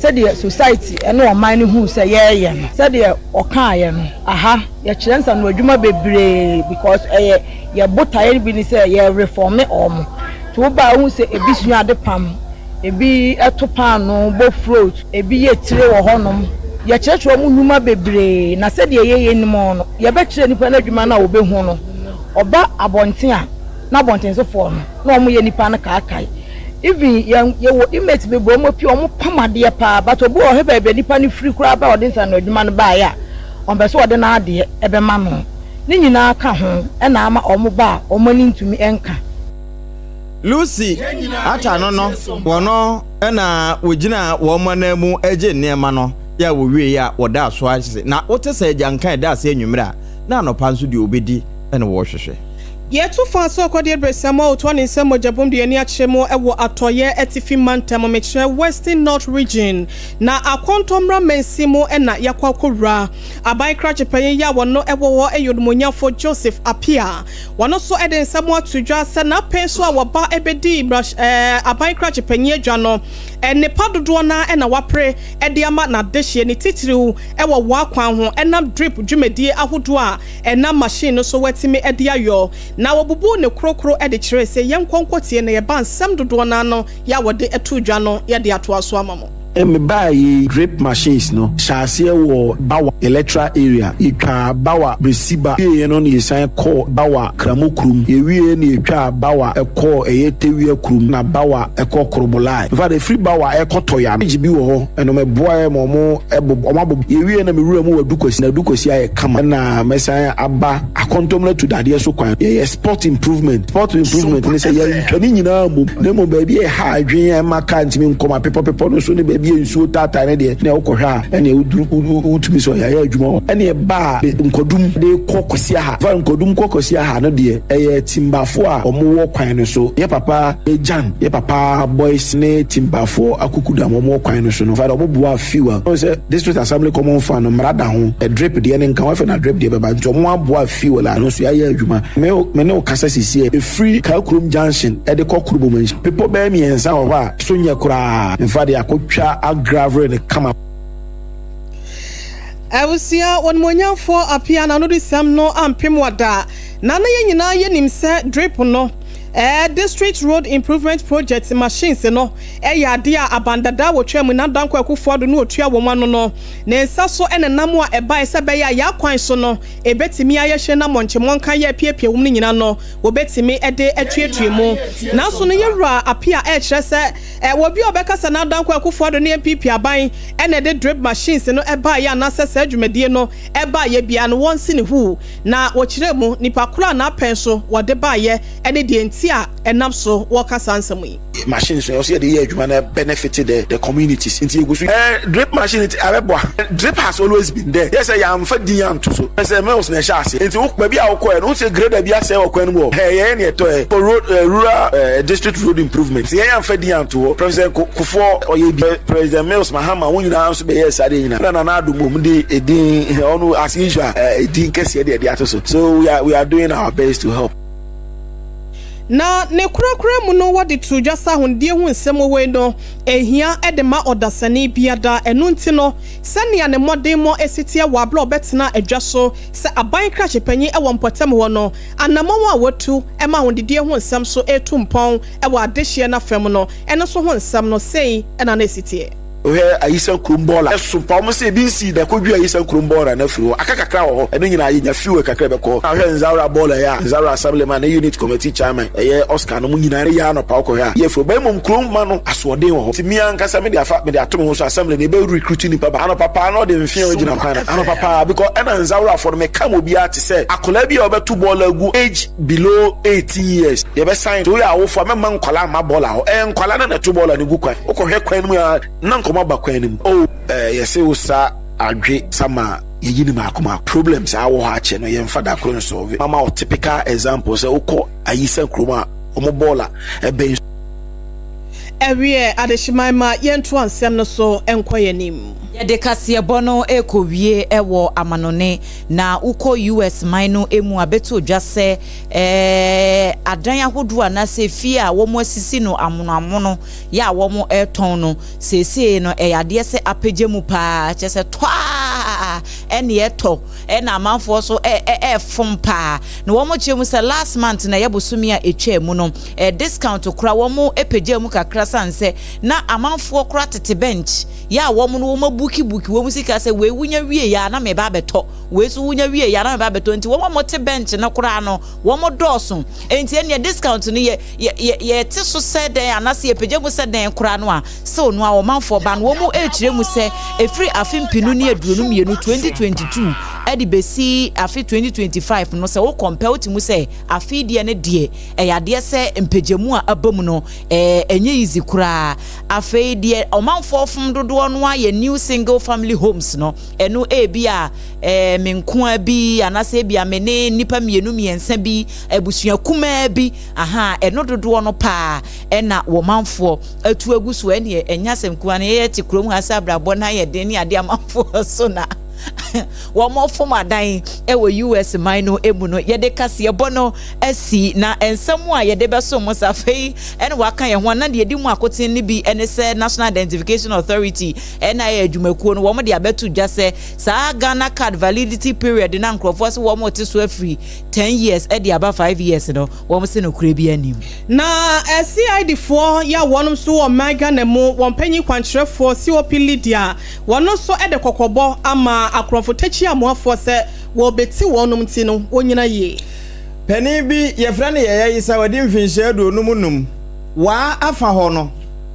sɛdeɛ society ɛne ɔman no hu sɛ yɛyɛ no sɛdeɛ ɔkaayɛ no aha yɛkyerɛ nsa no adwuma bebree because ɛyɛ yɛbotaeɛ bi ne sɛ yɛ reform ɔmo to woba hu sɛ ebi sua ade pam ebi ɛto paano bo fruit ebi yɛ tire wɔ hɔnom yɛkyerɛkyerɛ mu nnwuma bebree na sɛdeɛ yɛyɛ nim no yɛbɛkyerɛ nipa no adwuma no a wɔbɛhu no ɔba abɔnten a na abɔnten sofoɔ no na ɔmo yɛ nipa no kaakae even yɛwɔ image bebree ɔmo pii ɔmo pamadeɛ paa but obi wɔ hɔ baabi nipa no firi koraa ba ɔde nsa no adwuma no baeɛ a ɔmpɛ sɛ ɔde n'adeɛ ɛbɛma no ne nyinaa ka ho ɛna ama ɔmo ba a ɔmo ani ntumi ɛnka Lucy ata no wɔno ɛna wɔgyina wɔn nan mu agye nneɛma no ya wɔwie ya wɔda so ahye na wote sɛ agyankan da ase anwumra na anɔpa nso de obedi ɛna wɔhwehwɛ Yetu fanso akwadie bresamo otwa ne nsɛm ojabom de ani akyerɛ mu ɛwɔ atɔyɛ etifi mantam mekyerɛ Western North region na akontomra mensimu ɛna yakwakowra aban krachepanyin ya wɔno ɛwɔ wɔ ɛyodmonyafo Joseph Apia wɔno so ɛde nsɛm atudwa sɛ na pɛn so a wɔba ɛbɛdi aban krachepanyin adwa no ɛnepa dodoɔ na ɛna wapre ɛde ama na dehye ne titiriw ɛwɔ wakwan ho ɛnam drip dwumadie ahodoɔ a ɛna machine no so wetimi ɛde ayɔ na wobubu ne krokro e de kyerɛ sɛ yɛnkonkotie na yɛba nsɛm dodoɔ na no ya wɔde ɛto dwa no yɛde ato aso amamo me buy drip machines no shase wo bawa electoral area itwa bawa resiba ye no ne san call bawa kramokrum ye wie ne itwa bawa ekɔ eyetewie krum na bawa ekɔ krobulai in fact the free bawa ekɔtɔ ya bi wo ho eno me boa mo ebo ye wie na me wura mu wadukosi na dukosi aye kama na mesan aba akontom na to dade so kwan ye sport improvement ne say ye ntwani nyina mo ne mo ba bi e ha adwen e maka ntimi nkoma pepo no so ne ba nsuo tata ne de na okɔhwa a ene utumi so ya adwuma ene ba nkodum de kokosia ha va nkodum kokosia ha no de eye timbafo a omo kwan no so ye papa ejan ye papa boys ne timbafo akukuda omo kwan no so no fa omo bua fiwa no say district assembly common fund no mrada ho e drip de ne nkan wa fe na drip de beba nto omo abua fiwa la no so ya adwuma me ne okasa sisi e free Kalkurum junction e de kokurubo man people be mi ensa ho ba so nya kura in fact akotwa agravre ne kama Awusia wonmonyafo apia na no de sam no ampem wada na na yenyina yenim se drip no district road improvement project machines no ya ade a Apam Dadaa wotwa mu na danko akufo do no otua wo ma no ne nsa so enenam a eba ese be ya kwan so no ebetimi ayehye na monchemonka ya piepie wum nyina no wobetimi ede atuatue mu na so no yewra apia kyerɛ se wobi obekasa na danko akufo do ne MPP aban ene de drip machines no eba ya na sese adwumadie no eba ya bia no wonsi ne hu na wo kyerɛ mu nipa kura na pen so wode ba ye ene de a enam so waka sansam machines so say the adwuma na benefited the communities into egusu drip machine abebo drip has always been there yes I am fa din am to so say mills na sha ase into ba bia wokɔ no say grader bia say wokɔ no mo ye ne to for road rural district road improvement ye am fa din am to president Kufo oye bi president Mills Mahama won nyina so be yes ade nyina na ado mom de edin onu as usual edin kese de ato so we are doing our best to help. Na ne kurakura mu no wode to dwasa hundie hu nsem we no ehia edema odasani biada enu nti no sania ne modern mo esitie wa bla obetena adwaso se aban krachepanyi ewo mpotem ho no anamon a watu ema hundie hu nsem so etu mpon ewo adehye na fam no eno so hu nsem no sei ena na esitie ohe ayisa krumbola esupa mo se bi si da kodua ayisa krumbola na firi akakakra wo eno nyina anya fiwe kakra beko ahwe nzawra bola ya nzawra assemblyman na unit committee chairman eye Oscar no nyina re ya no pa ko ya ye fro ba mom krumma no asode wo ti mi ankasa me de afa me de atom ho so assembly na be recruit ni papa ano papa no de mfia ogina kwan ano papa because ena nzawra for me kam obi ati se akola bi obetu bola gu age below 18 years ye be sign to ya wo for me man kwala ma bola ho nkwala na to bola ni gu kwan okɔ hwe kwan mu ya na nkɔma ba kwan nim yɛse wo sa adwe sama yɛyi ni maakoma problems a wɔ ha kyɛ no yɛmfa da koro no solve mama o typical example sɛ wokɔ ayisa kroma ɔmo bɔɔla ɛbɛn Ewie adeshimaima yentu ansem no so enkoye nim. Yede kasiebo no ekowie ewo amanone na uko US mine emu abeto dwase adan ahodo anase fie a wo mo asisi no amono ya wo mo eton no sese no eyade se apagye mu pa chese twa ene eto na amanfo so fom pa na wo mo chemu se last month na yebosumi a etwa mu no discount kura wo mo epagye mu kakra sanse na amanfo kura tete bench ya wo mo no mo buki wo musika se we wunya wie ya na me ba beto we so wunya wie ya na me ba beto nti wo mo te bench na kura no wo mo doso enti ene discount no ye te so se den anase ye pagye mu se den kura no a so no a wo manfo ba no wo mo ekire mu se efri afimpinu ne aduonu mienu 2022 edi besi afi 2025 no se wo compare ti mu se afi de ne de yade se mpagyamu a abamu no enye easy kura afi de o manfo fom dodo no a ye new single family homes no eno ebia menkoa bi anase bia mene nipa mienu miensa bi abusua kuma bi aha eno dodo no pa ena wo manfo atu agusu ene enya semkoa ne ye ti krom ha sabrabo na ye de ne ade amanfo so na Wamo foma dan ewo US mino emu no yede kase ebono asi na ensemu a yede beso mo safei ene waka ye ho na de di mu akoten ni bi ene se National Identification Authority ena ye adwumakuo no wo mo de abetu dwa se sa Ghana card validity period na nkrofo se wo mo te so afri 10 years e de aba 5 years no wo mo se no kure bi anim na CID4 ya wonum so o mega na mu won panyi kwankyerefo COP Lydia wono so e de kokobo ama akrofo tachi amoafo se wo beti wonum ti no onyina ye pani bi ye fra ne ye yisa wadi mfinhye aduonum num wa afa ho no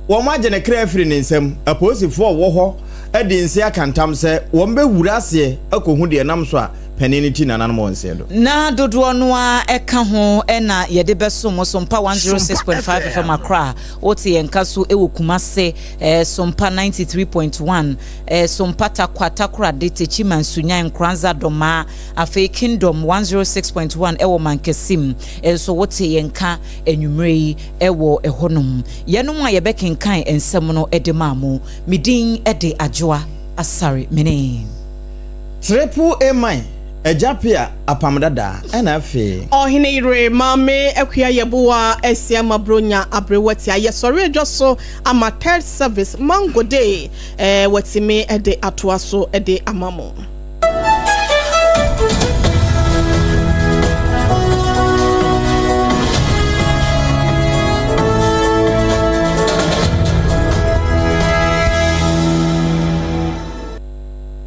wo ma agene kra afiri ne nsam aposifo wo ho adi nsi akantam se wo mbe wura ase akohu de nam so a pani ni ti nanan mo nse do na dodo no a eka ho na ye de beso mo Sompa 106.5 FM Accra oti enka so ewo Kumase Sompa 93.1 Sompa Takwa de techi mansunya nkranza doma afi Kingdom 106.1 ewo Mankesim so woti yenka enwumrei ewo ehonum yenom a ye bekenkan ensem no edemamu midin ede Adwoa ASARE mene triple A Ejapia Apam Dadaa Oheneyere mame ekwia yebuwa esia mabronya abrewati ayesori ejoso ama third service mango day watime ede atoaso ede amamo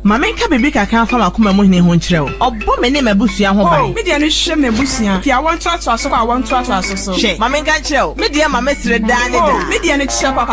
Mamenka bebe kaka fa makoma mu hene ho nkyerɛw obbo me ne mabusua ho ban me de no hwɛ mabusua ti awon to aso so kwa awon to aso so hwɛ mamenka kyerɛw me de ma mesre da ne da me de no kyerɛ papa